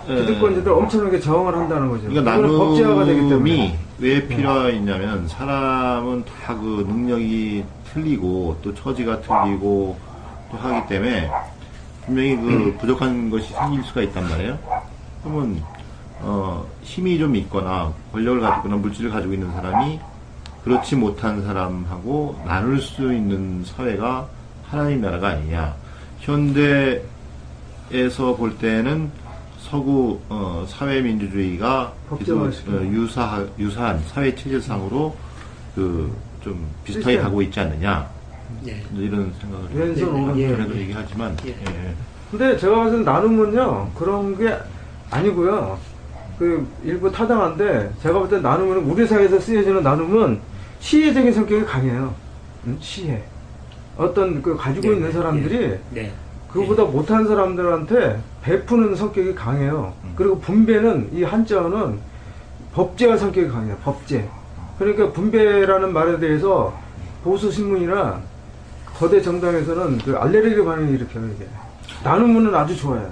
기득권자들 엄청나게 저항을 한다는 거죠. 그러니까 이거는 법제화가 되기 나눔이 때문에. 왜 필요했냐면 사람은 다 그 능력이 틀리고 또 처지가 틀리고 또 하기 때문에 분명히 그 부족한 것이 생길 수가 있단 말이에요. 그러면 힘이 좀 있거나 권력을 가지거나 물질을 가지고 있는 사람이 그렇지 못한 사람하고 나눌 수 있는 사회가 하나님 나라가 아니냐. 현대에서 볼 때는 서구 사회민주주의가 법제화시키고. 유사한 사회 체제상으로 그 좀 비슷하게 시스템. 가고 있지 않느냐. 예. 이런 생각을 왼손 오른손. 예. 그래도 얘기하지만 예. 예. 근데 제가 봤을 때 나눔은요 그런 게 아니고요. 그 일부 타당한데 제가 볼 때 나눔은 우리 사회에서 쓰여지는 나눔은 시혜적인 성격이 강해요. 시혜. 어떤 그 가지고 네, 있는 네, 사람들이 네. 그보다 못한 사람들한테 베푸는 성격이 강해요. 그리고 분배는 이 한자어는 법제화 성격이 강해요. 법제. 그러니까 분배라는 말에 대해서 보수 신문이나 거대 정당에서는 그 알레르기 반응을 일으켜요. 이게 나눔은 아주 좋아요.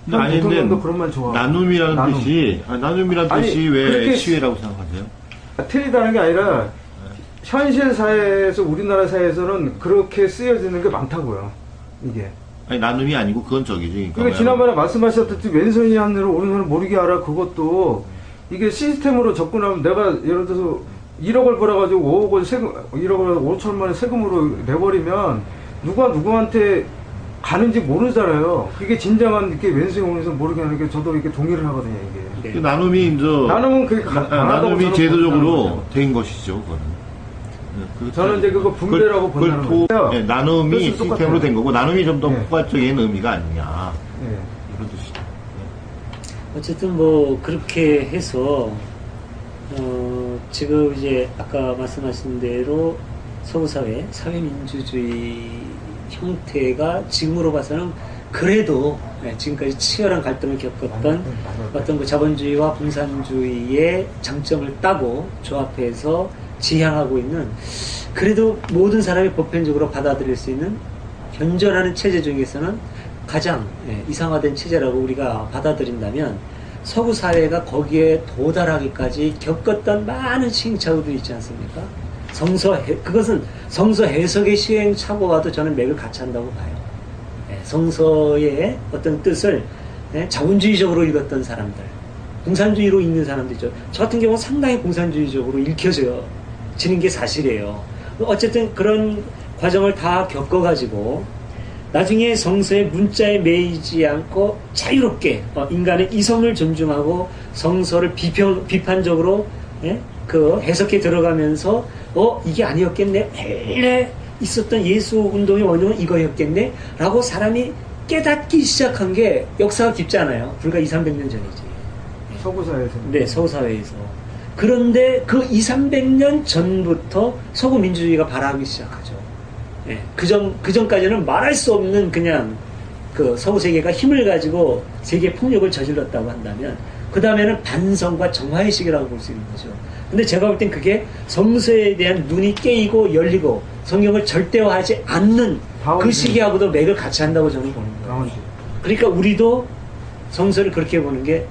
근데 현 아니, 근데 대통령도 그런 말 좋아하고. 나눔이라는 나눔. 뜻이 나눔이라는 아니, 뜻이 왜 그렇게 시혜라고 생각하세요? 틀리다는 게 아니라 현실 사회에서 우리나라 사회에서는 그렇게 쓰여지는 게 많다고요. 이게. 아니 나눔이 아니고 그건 저기지. 그러니까 지난번에 말씀하셨듯이 왼손이 하늘을 오른손을 모르게 하라 그것도 이게 시스템으로 접근하면 내가 예를 들어서 1억을 벌어가지고 5억을 세금 1억을 5천만 원 세금으로 내버리면 누가 누구한테 가는지 모르잖아요. 그게 진정한 이렇게 왼손이 오른손 모르게 하는 게 저도 이렇게 동의를 하거든요. 이게. 네. 그 나눔이 이제 나눔은 그게 강하다고 나눔이 저는 제도적으로 본다는 거죠. 된 것이죠. 그거는. 저는 이제 그거 분배라고 본다는 거예요. 네, 나눔이 뜻은 시스템으로 똑같아요. 된 거고 나눔이 좀 더 네. 포괄적인 의미가 아니냐 예. 이런 뜻이죠. 어쨌든 뭐 그렇게 해서 지금 이제 아까 말씀하신 대로 서구 사회 사회민주주의 형태가 지금으로 봐서는 그래도 지금까지 치열한 갈등을 겪었던 어떤 그 자본주의와 공산주의의 장점을 따고 조합해서 지향하고 있는 그래도 모든 사람이 보편적으로 받아들일 수 있는 현존하는 체제 중에서는 가장 이상화된 체제라고 우리가 받아들인다면 서구 사회가 거기에 도달하기까지 겪었던 많은 시행착오들이 있지 않습니까? 그것은 성서 해석의 시행착오와도 저는 맥을 같이 한다고 봐요. 성서의 어떤 뜻을 자본주의적으로 읽었던 사람들, 공산주의로 읽는 사람들이죠. 저 같은 경우는 상당히 공산주의적으로 읽혀지는 게 사실이에요. 어쨌든 그런 과정을 다 겪어가지고 나중에 성서의 문자에 매이지 않고 자유롭게 인간의 이성을 존중하고 성서를 비판적으로 그 해석해 들어가면서 이게 아니었겠네, 원래 있었던 예수 운동의 원흉은 이거였겠네 라고 사람이 깨닫기 시작한 게 역사가 깊잖아요. 불과 200~300년 전이지. 서구사회에서. 네, 서구사회에서. 그런데 그 200~300년 전부터 서구 민주주의가 발화하기 시작하죠. 예, 그 전까지는 말할 수 없는 그냥 그 서구 세계가 힘을 가지고 세계 폭력을 저질렀다고 한다면 그 다음에는 반성과 정화의 시기라고 볼 수 있는 거죠. 근데 제가 볼 땐 그게 성서에 대한 눈이 깨이고 열리고 성경을 절대화하지 않는 그 시기하고도 맥을 같이 한다고 저는 보는 거예요. 그러니까 우리도 성서를 그렇게 보는 게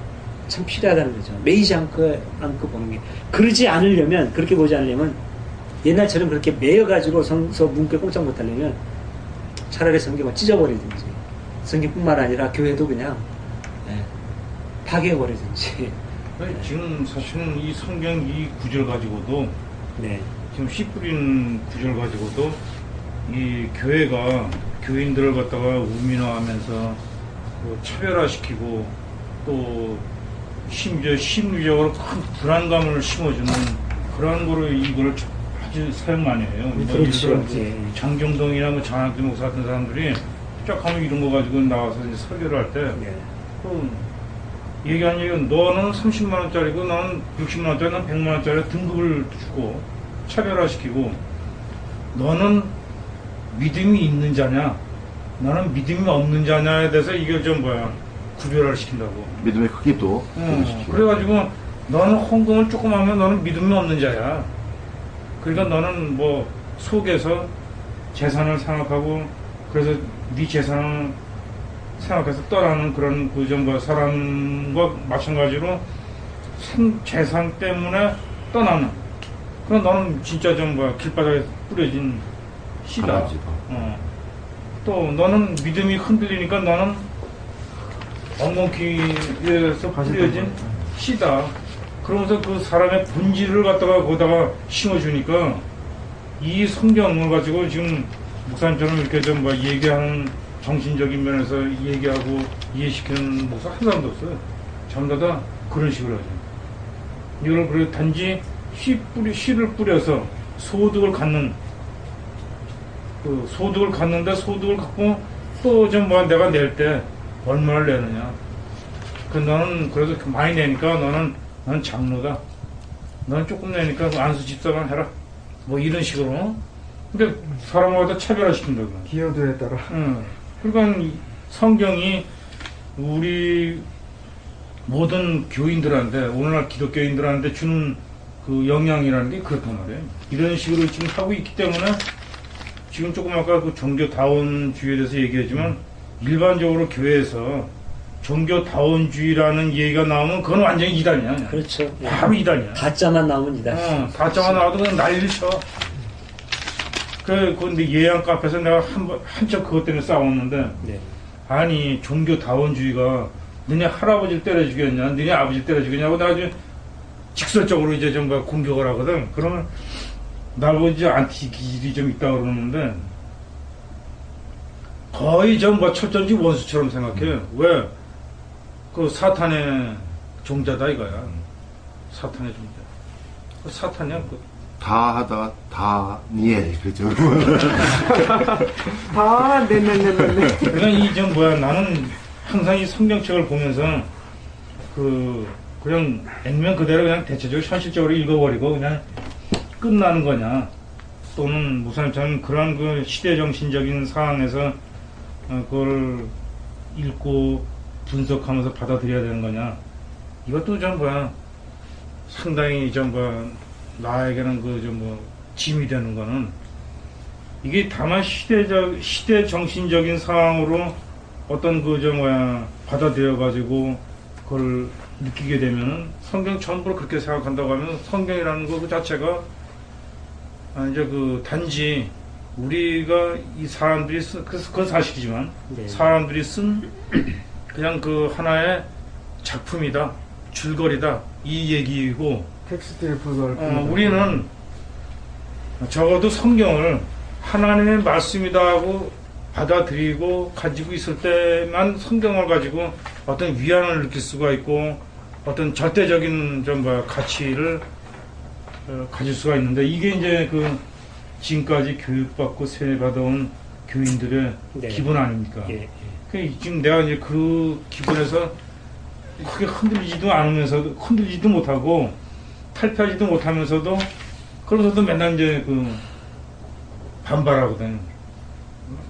참 필요하다는 거죠. 매이지 않고 보는 게. 그러지 않으려면, 그렇게 보지 않으려면 옛날처럼 그렇게 매여가지고 성서 문구에 꼼짝 못하려면 차라리 성경을 찢어버리든지 성경뿐만 아니라 교회도 그냥 파괴해버리든지. 지금 사실은 이 성경 이 구절 가지고도 네. 지금 씨 뿌리는 구절 가지고도 이 교회가 교인들을 갖다가 우민화하면서 그 차별화시키고 또 심지어 심리적으로 큰 불안감을 심어주는 그런 거로 이걸 아주 사용 많이 해요. 그렇죠. 장경동이나 뭐 장학준 목사 같은 사람들이 쫙 하면 이런 거 가지고 나와서 이제 설교를 할 때 네. 그 얘기한 얘기는 너는 30만 원짜리고 나는 60만 원짜리, 난 100만 원짜리 등급을 주고 차별화시키고 너는 믿음이 있는 자냐, 나는 믿음이 없는 자냐에 대해서 이게 좀 구별을 시킨다고. 믿음의 크기도 구분시키고. 그래가지고 너는 헌금을 조금 하면 너는 믿음이 없는 자야. 그러니까 너는 뭐 속에서 재산을 생각하고 그래서 네 재산을 생각해서 떠나는 그런 사람과 마찬가지로 재산 때문에 떠나는. 그럼 너는 진짜 길바닥에 뿌려진 씨다. 강아지다. 또 너는 믿음이 흔들리니까 너는 엉겅퀴에서 뿌려진 씨다. 그러면서 그 사람의 본질을 갖다가 거기다가 심어주니까 이 성경을 가지고 지금 목사님처럼 이렇게 얘기하는 정신적인 면에서 얘기하고 이해시키는 목사 한 사람도 없어요. 전부 다 그런 식으로 하죠. 이걸 그래 단지 씨를 뿌려서 소득을 갖는, 그 소득을 갖는데 소득을 갖고 또 내가 낼 때 얼마를 내느냐. 너는 그래도 많이 내니까 너는 장로다. 너는 조금 내니까 안수 집사만 해라. 뭐 이런 식으로. 그러니까 사람마다 차별화시킨다고. 기여도에 따라. 그러니까 성경이 우리 모든 교인들한테, 오늘날 기독교인들한테 주는 그 영향이라는 게 그렇단 말이에요. 이런 식으로 지금 하고 있기 때문에 지금 조금 아까 그 종교다원주의에 대해서 얘기했지만 일반적으로 교회에서 종교다원주의라는 얘기가 나오면 그건 완전히 이단이야. 그렇죠. 예. 바로 이단이야. 가짜만 나오면 이단. 가짜가 나와도 그냥 난리를 쳐. 근데 예양 카페에서 내가 한참 그것 때문에 싸웠는데, 네. 아니, 종교다원주의가 너네 할아버지를 때려 죽였냐, 너네 아버지를 때려 죽였냐고 내가 아주 직설적으로 이제 공격을 하거든. 그러면 나보고 이제 안티 기질이 좀 있다고 그러는데, 거의 철전지 원수처럼 생각해. 왜? 그 사탄의 종자다 이거야. 사탄의 종자. 그 사탄이야. 다 하다가 다니엘 그죠? 네네네네. 그러니까 나는 항상 이 성경책을 보면서 그냥 액면 그대로 그냥 대체적으로 현실적으로 읽어버리고 그냥 끝나는 거냐, 또는 목사님처럼 그런 그 시대 정신적인 상황에서 그걸 읽고 분석하면서 받아들여야 되는 거냐. 이것도 상당히 나에게는 짐이 되는 거는, 이게 다만 시대 정신적인 상황으로 어떤 받아들여가지고 그걸 느끼게 되면은 성경 전부를 그렇게 생각한다고 하면 성경이라는 거 그 자체가 이제 단지 우리가 이 사람들이 그건 사실이지만 네. 사람들이 쓴 그냥 하나의 작품이다, 줄거리다, 이 얘기이고, 텍스트에 불과할 뿐이다. 우리는 적어도 성경을 하나님의 말씀이다 하고 받아들이고 가지고 있을 때만 성경을 가지고 어떤 위안을 느낄 수가 있고 어떤 절대적인 가치를 가질 수가 있는데, 이게 이제 지금까지 교육받고 세뇌받아온 교인들의 네. 기분 아닙니까? 예. 지금 내가 이제 그 기분에서 크게 흔들리지도 못하고 탈피하지도 못하면서도, 그러면서도 맨날 이제 반발하거든.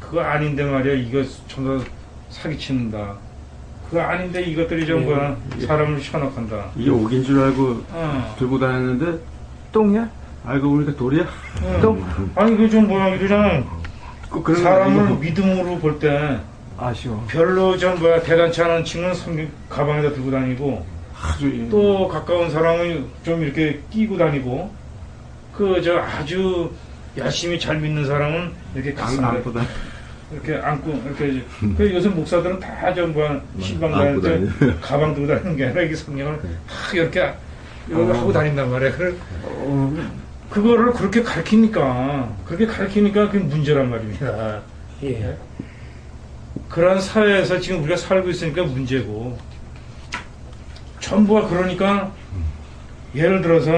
그거 아닌데 말이야, 이거 전부 다 사기치는다. 그거 아닌데 이것들이 전부 사람을 현혹한다. 이게 옥인 줄 알고 들고 다녔는데 똥이야? 알고 보니까 돌이야? 똥? 아니, 이러잖아. 그런 사람을 이거 믿음으로 볼 때 아쉬워. 별로 대단치 않은 친구는 성경 가방에다 들고 다니고, 아주 또 가까운 사람은 좀 이렇게 끼고 다니고, 아주 열심히 잘 믿는 사람은 이렇게 가슴에 안보다 이렇게 안고, 이렇게. 요새 목사들은 다 신방 다닐 안고 때 다니네. 가방 들고 다니는 게 아니라 이게 성경을 다 이렇게 하고 다닌단 말이야. 그거를 그렇게 가르치니까 그게 문제란 말입니다. 예. 그런 사회에서 지금 우리가 살고 있으니까 문제고, 전부가 그러니까, 예를 들어서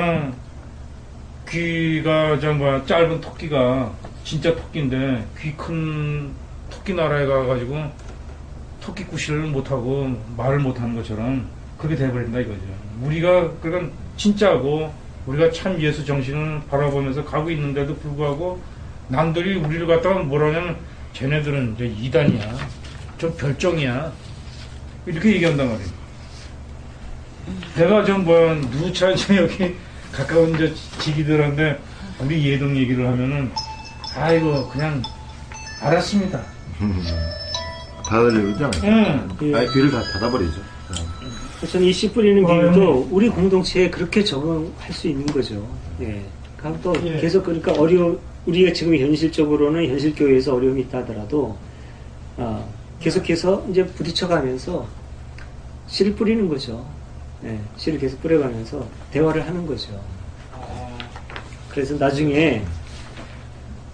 귀가 짧은 토끼가 진짜 토끼인데 귀 큰 토끼 나라에 가가지고 토끼구실을 못하고 말을 못하는 것처럼 그렇게 돼버린다 이거죠. 우리가 그건 진짜고 우리가 참 예수 정신을 바라보면서 가고 있는데도 불구하고 남들이 우리를 갖다가 뭐라냐면 쟤네들은 이제 이단이야, 저 별종이야 이렇게 얘기한단 말이에요. 내가 좀 누차 여기 가까운 저 지기들한테 우리 예동 얘기를 하면은 아이고 그냥 알았습니다. 받아들이지 않아요. 응. 아예 귀를 다 닫아버리죠. 저는 이 씨 뿌리는 비유도 우리 공동체에 그렇게 적응할 수 있는 거죠. 예. 그럼 또 예. 계속 그러니까 우리가 지금 현실적으로는 현실교회에서 어려움이 있다 하더라도, 계속해서 이제 부딪혀가면서 씨를 뿌리는 거죠. 예. 씨를 계속 뿌려가면서 대화를 하는 거죠. 그래서 나중에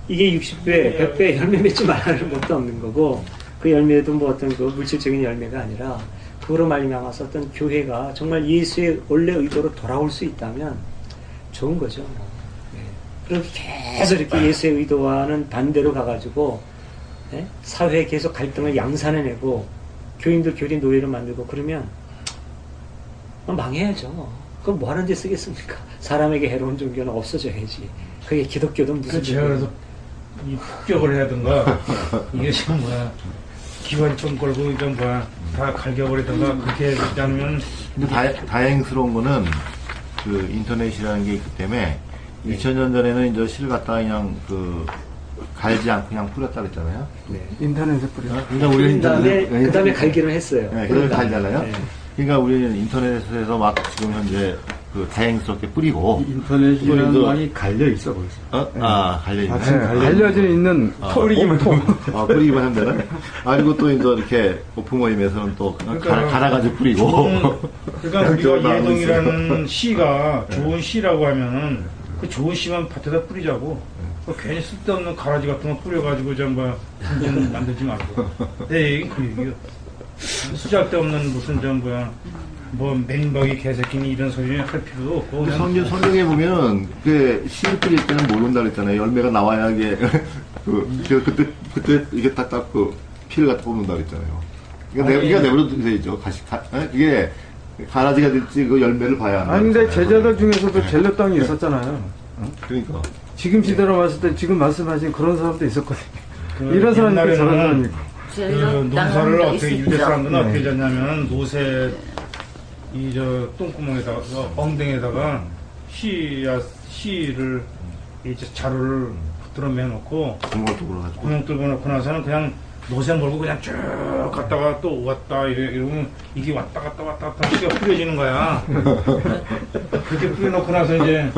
이게 60배, 100배 열매 맺지 말라는 것도 없는 거고, 그 열매도 뭐 어떤 그 물질적인 열매가 아니라 그로 말미암아서 어떤 교회가 정말 예수의 원래 의도로 돌아올 수 있다면 좋은 거죠. 그럼 계속 이렇게 예수의 의도와는 반대로 가가지고 사회에 계속 갈등을 양산해내고 교인들 교리 노예로 만들고 그러면 망해야죠. 그럼 뭐 하는 데 쓰겠습니까? 사람에게 해로운 종교는 없어져야지. 그게 기독교든 무슨 제가 그래서 이 폭격을 해야든가 이게 지금 기관 좀 걸고 이건 다 갈겨버리든가 그렇게 되지 않으면. 근데 다행스러운 거는 그 인터넷이라는 게 있기 때문에 2000년 전에는 이제 실 갖다가 그냥 갈지 않고 그냥 뿌렸다 그랬잖아요. 네. 인터넷에 뿌려. 그러니까 우리는 그 다음에 갈기를 했어요. 네, 그다음에 갈잖아요. 네. 그러니까 우리는 인터넷에서 막 지금 현재 다행스럽게 뿌리고 인터넷이라는 또 말이 갈려 있어 벌써. 갈려 있네. 알려져 있는 뿌리기만 뿌리기만 하면 되나? 그리고 또 이제 이렇게 오픈 모임에서는 또 갈아가지고 뿌리고. 그러니까 우리가 예동이라는 시가 좋은 시라고 하면은 그 좋은 시만 밭에다 뿌리자고. 괜히 쓸데없는 가라지 같은 거 뿌려가지고 풍경 만들지 말고. 내 얘기는 그 얘기요. 쓰잘데없는 무슨 맨박이 개새끼니 이런 소리 할 필요도 없고. 성경에 보면 씨를 뿌릴 때는 모른다 그랬잖아요. 열매가 나와야 이게 그때 이게 딱딱 피를 갖다 뽑는다 그랬잖아요. 그러니까 내버려도 되죠. 그게 가라지가 될지 그 열매를 봐야 하는. 아니 근데 제자들 중에서도 젤료땅이 있었잖아요. 그러니까 지금 시대로 봤을 때 지금 말씀하신 그런 사람도 있었거든요. 이런 사람이 있고 저런 사람이 있고. 그 농사를 어떻게 유대 사람들은 어떻게 졌냐면 노새 똥구멍에다가 엉덩이에다가 씨를 이제 자루를 붙들어 매놓고 구멍 뚫고 놓고 나서는 그냥 노새 몰고 그냥 쭉 갔다가 또 왔다 이러면 이게 왔다 갔다 씨가 뿌려지는 거야. 그렇게 뿌려놓고 나서 이제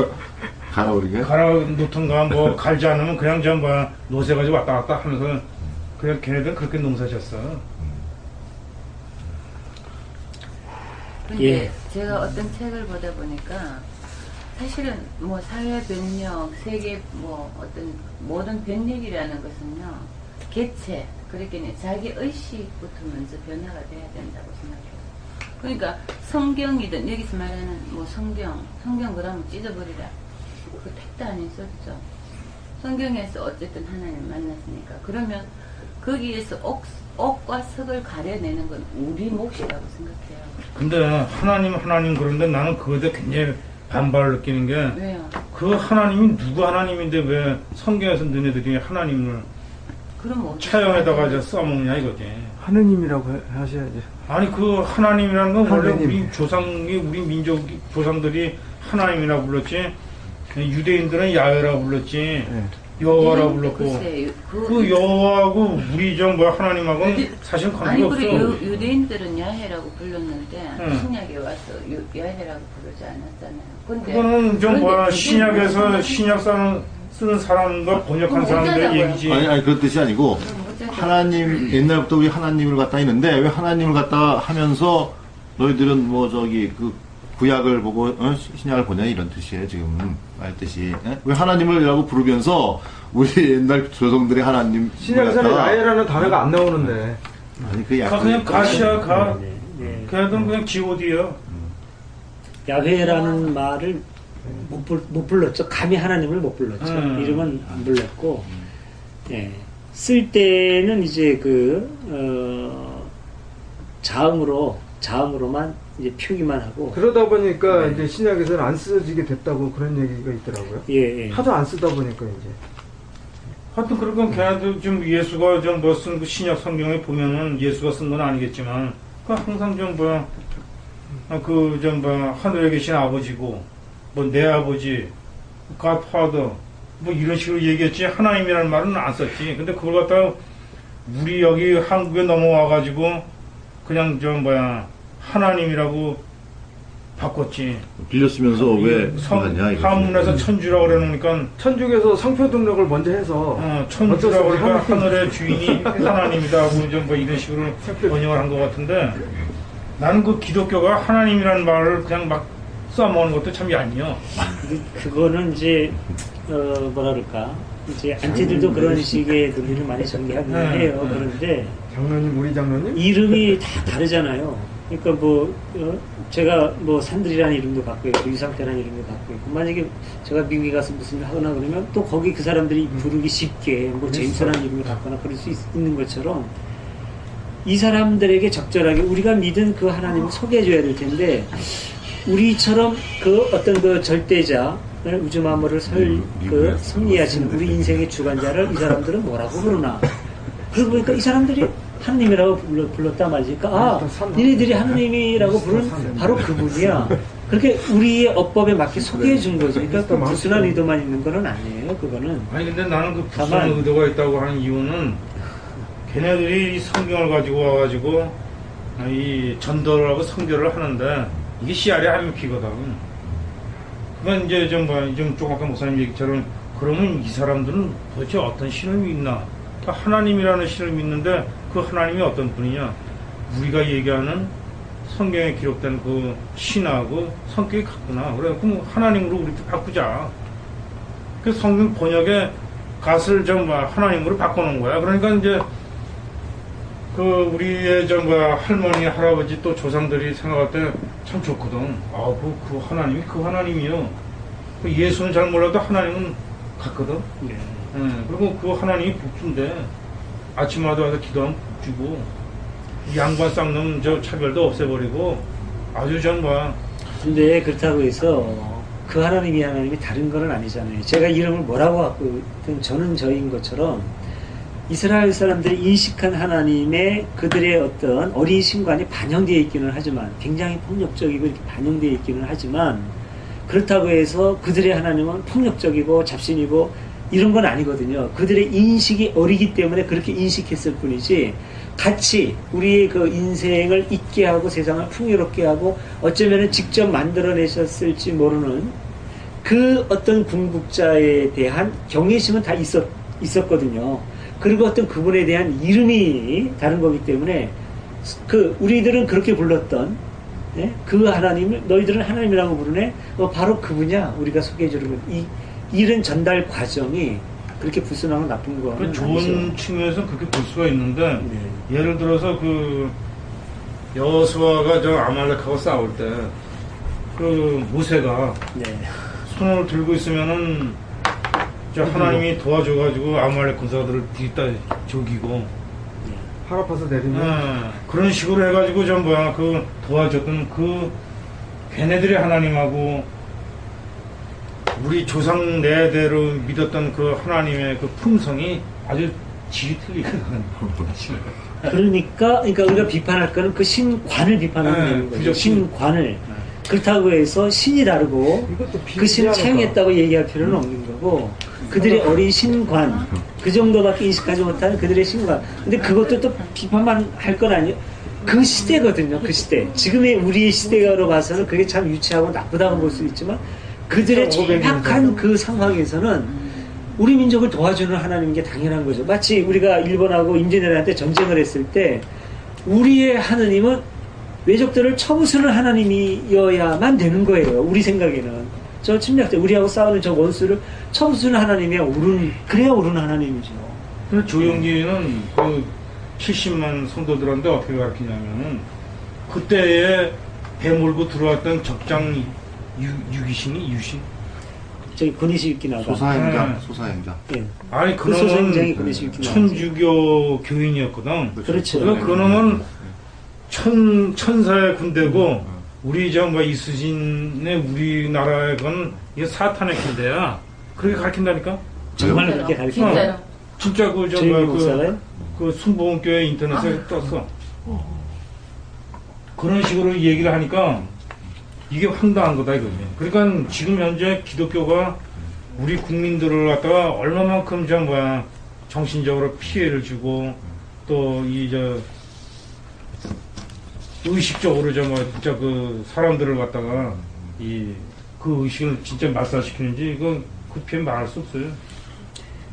갈아 놓던가 갈지 않으면 그냥 노새 가지고 왔다 갔다 하면서 그냥 걔네들은 그렇게 농사 졌어. 근데 제가 어떤 책을 보다 보니까 사실은 사회 변력, 세계 어떤 모든 변력이라는 것은요 개체, 그러니까 자기 의식부터 먼저 변화가 돼야 된다고 생각해요. 그러니까 성경이든 여기서 말하는 성경 그러면 찢어버리라. 그 택도 아닌 소리죠. 성경에서 어쨌든 하나님을 만났으니까 그러면 거기에서 옥과 석을 가려내는 건 우리 몫이라고 생각해요. 근데 하나님 그런데 나는 그거에 대해 굉장히 반발을 느끼는 게 왜요? 그 하나님이 누구 하나님인데 왜 성경에서 너네들이 하나님을 그럼 차영에다가 써먹냐 이거지. 하느님이라고 하셔야죠. 아니 그 하나님이라는 건 원래 하느님. 우리 조상이 우리 민족 조상들이 하나님이라고 불렀지. 유대인들은 야훼라고 불렀지. 네. 여호와라고 불렀고 글쎄, 그 여호와하고 우리 하나님하고는 사실 관계가 없어. 그리고 유대인들은 야훼라고 불렀는데 응. 신약에 와서 야훼라고 부르지 않았잖아요. 근데 그거는 신약에서 신약 쓰는 사람과 번역한 사람들의 어쩌자고요? 얘기지. 아니 그런 뜻이 아니고 하나님 옛날부터 우리 하나님을 갖다 있는데 왜 하나님을 갖다 하면서 너희들은 그 구약을 보고 신약을 보냐 이런 뜻이에요 지금 말 뜻이. 왜 하나님을이라고 부르면서 우리 옛날 조상들의 하나님 신약에서는 야훼라는 단어가 안 나오는데. 아니 그 약간 그냥 가시야 가. 네. 걔들은 그냥 God야. 야훼라는 말을 못 불렀죠. 감히 하나님을 못 불렀죠. 이름은 안 불렀고, 쓸 때는 이제 자음으로만 이제 표기만 하고. 그러다 보니까 네. 이제 신약에서는 안 쓰여지게 됐다고 그런 얘기가 있더라고요. 예, 예. 하도 안 쓰다 보니까 이제. 하여튼 그러니까 걔네들 좀 예수가 좀 뭐 쓴 그 신약 성경에 보면은 예수가 쓴 건 아니겠지만 그 항상 좀 뭐야 그 좀 뭐야 하늘에 계신 아버지고 뭐 내 아버지 God Father 뭐 이런 식으로 얘기했지 하나님이라는 말은 안 썼지. 근데 그걸 갖다가 우리 여기 한국에 넘어와 가지고 그냥 좀 뭐야 하나님이라고 바꿨지. 빌려 쓰면서 왜 하냐 이거. 한문에서 천주라고 그러니까 천주교에서 성표 등록을 먼저 해서 천주라고 그러니까 하늘의 주인이 하나님이다 하고 좀 뭐 이런 식으로 번역을 한 것 같은데 나는 그 기독교가 하나님이라는 말을 그냥 막 써먹는 것도 참 얄미워. 그거는 이제 뭐라 그럴까 이제 안티들도 그런 식의 논리를 많이 전개하긴 해요. 그런데 장로님, 우리 장로님? 이름이 다 다르잖아요. 그러니까 뭐 제가 뭐 산들이라는 이름도 갖고 있고 유상태라는 이름도 갖고 있고 만약에 제가 미국에 가서 무슨 일 하거나 그러면 또 거기 그 사람들이 부르기 쉽게 뭐 제임스라는 이름을 갖거나 그럴 수 있는 것처럼 이 사람들에게 적절하게 우리가 믿은 그 하나님을 소개해줘야 될 텐데 우리처럼 그 어떤 그 절대자 우주 만물을 그 섭리하시는 우리 인생의 주관자를 이 사람들은 뭐라고 부르나? 그러고 보니까 이 사람들이 하느님이라고 불렀단 말이니까 니네들이 하느님이라고 부른 바로 그분이야. 그렇게 우리의 어법에 맞게 소개해 준 거죠. 그러니까 그 불순한 의도만 있는 건 아니에요. 그거는. 아니 근데 나는 그 불순한 의도가 있다고 하는 이유는 걔네들이 이 성경을 가지고 와가지고 이 전도를 하고 선교를 하는데 이게 씨알이 안 먹히거든. 그건 이제 좀 아까 목사님 얘기처럼 그러면 이 사람들은 도대체 어떤 신을 믿나? 하나님이라는 신을 믿는데 그 하나님이 어떤 분이냐? 우리가 얘기하는 성경에 기록된 그 신하고 성격이 같구나. 그래, 그럼 하나님으로 우리도 바꾸자. 그 성경 번역에 갓을 좀 하나님으로 바꿔놓은 거야. 그러니까 이제 그 우리의 할머니, 할아버지 또 조상들이 생각할 때 참 좋거든. 그 하나님이 그 하나님이요. 그 예수는 잘 몰라도 하나님은 같거든. 네. 그리고 그 하나님이 복주인데 아침마다 와서 기도하면 복주고 양반 쌍놈 차별도 없애버리고 아주 근데 그렇다고 해서 그 하나님이 다른 건 아니잖아요. 제가 이름을 뭐라고 갖고 있든 저는 저인 것처럼 이스라엘 사람들이 인식한 하나님의 그들의 어떤 어린 신관이 반영되어 있기는 하지만 굉장히 폭력적이고 이렇게 반영되어 있기는 하지만 그렇다고 해서 그들의 하나님은 폭력적이고 잡신이고 이런 건 아니거든요. 그들의 인식이 어리기 때문에 그렇게 인식했을 뿐이지 같이 우리의 그 인생을 있게 하고 세상을 풍요롭게 하고 어쩌면 직접 만들어내셨을지 모르는 그 어떤 궁극자에 대한 경외심은 다 있었거든요. 그리고 어떤 그분에 대한 이름이 다른 거기 때문에 우리들은 그렇게 불렀던 그 하나님을 너희들은 하나님이라고 부르네. 바로 그분이야. 우리가 소개해 주는 이런 전달 과정이 그렇게 불순하고 나쁜 거는 좋은 아니죠. 측면에서 그렇게 볼 수가 있는데 예를 들어서 그 여호수아가 아말렉하고 싸울 때 그 모세가 손을 들고 있으면은 하나님이 도와줘가지고 아말렉 군사들을 뒤따 죽이고 팔 아파서 내리면 그런 식으로 해가지고 그 도와줬던 그 걔네들의 하나님하고 우리 조상 내대로 믿었던 그 하나님의 그 품성이 아주 질이 틀리거든. 그러니까 우리가 비판할 거는 그 신관을 비판하면 되는 거죠. 신관을. 그렇다고 해서 신이 다르고 그 신을 차용했다고 얘기할 필요는 없는 거고 그들의 어린 신관 그 정도밖에 인식하지 못하는 그들의 신관. 근데 그것도 또 비판만 할 건 아니에요. 그 시대거든요. 그 시대. 지금의 우리의 시대로 봐서는 그게 참 유치하고 나쁘다고 볼 수 있지만 그들의 정확한 그 상황에서는 우리 민족을 도와주는 하나님인 게 당연한 거죠. 마치 우리가 일본하고 임진왜란때 전쟁을 했을 때 우리의 하느님은 외적들을 쳐부수는 하나님이어야만 되는 거예요. 우리 생각에는. 저 침략자, 우리하고 싸우는 저 원수를 쳐부수는 하나님이야. 그래야 옳은 하나님이죠. 근데 조영기는 그 70만 성도들한테 어떻게 가르치냐면은 그때에 배 몰고 들어왔던 적장 유신? 저기 군의식기나가 소사행자. 예. 아니 그 소사행장이 그놈은 천주교 교인이었거든. 그렇죠. 그놈은 천사의 군대고 우리 뭐 이수진의 우리나라의 건 이게 사탄의 군대야. 그렇게 가르친다니까. 정말 그렇게 가르쳐요? 진짜로. 진짜 조영기 목사가요? 그 순복음교회 인터넷에 떴어. 그런 식으로 얘기를 하니까 이게 황당한 거다 이거지. 그러니까 지금 현재 기독교가 우리 국민들을 갖다가 얼마만큼 정신적으로 피해를 주고 또 의식적으로 진짜 그 사람들을 갖다가 그 의식을 진짜 말살시키는지 이건 그 표현 말할 수 없어요.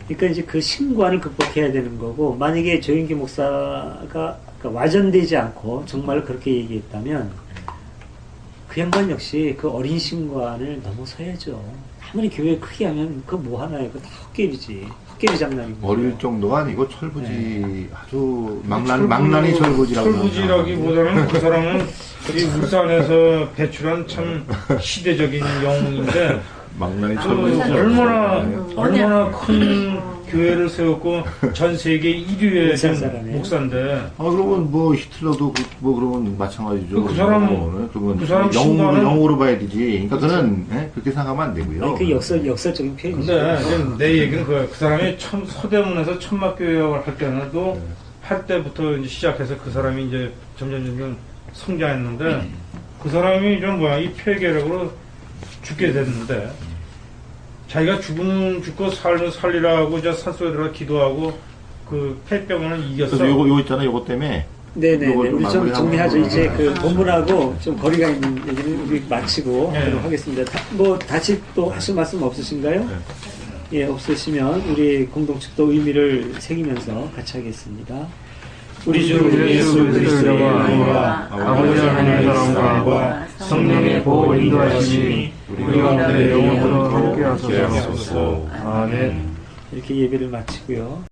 그러니까 이제 그 신관을 극복해야 되는 거고, 만약에 조영기 목사가 와전되지 않고 정말 그렇게 얘기했다면 그 양반 역시 그 어린 신관을 넘어서야죠. 아무리 교회 크게 하면 그거 뭐 하나요? 그거 다 헛개비지. 헛개비 장난이고. 어릴 정도가 아니고 철부지 아주 망나니 철부지라고. 철부지라기보다는 그 사람은 이 울산에서 배출한 참 시대적인 영웅인데 망나니 그 철부지. 얼마나 큰 교회를 세웠고 전 세계 1위의 목사 사람이에요? 목사인데. 아 그러면 뭐 히틀러도 뭐 그러면 마찬가지죠. 그 사람 그건 그 사람 영웅으로 신앙은- 영웅으로 봐야 되지. 그러니까 그는 그렇게 생각하면 안 되고요. 아니, 그 역설적인 표현이죠. 근데 지금 내 얘기는 그 사람이 서대문에서 천막교회를 할 때는 할 때부터 이제 시작해서 그 사람이 이제 점점 성장했는데 그 사람이 이 폐결핵으로 죽게 됐는데 자기가 죽으면 죽고 살면 살리라고 이제 산속에 들어가 기도하고 그 폐병을 이겼어. 그래서 요거 있잖아요. 요거 때문에 네네네. 요거 좀 우리 좀 마무리하고 정리하죠. 이제 그 네. 본문하고 좀 거리가 있는 얘기는 우리 마치고 네. 하도록 하겠습니다. 다시 또 하실 말씀 없으신가요? 네. 예, 없으시면 우리 공동축도 의미를 새기면서 같이 하겠습니다. 우리 주 예수 그리스도의 은혜와 아버지 하나님의 사랑과 성령의 보호 인도하심이 우리 가운데 영원토록 함께 하소서. 아멘. 이렇게 예배를 마치고요.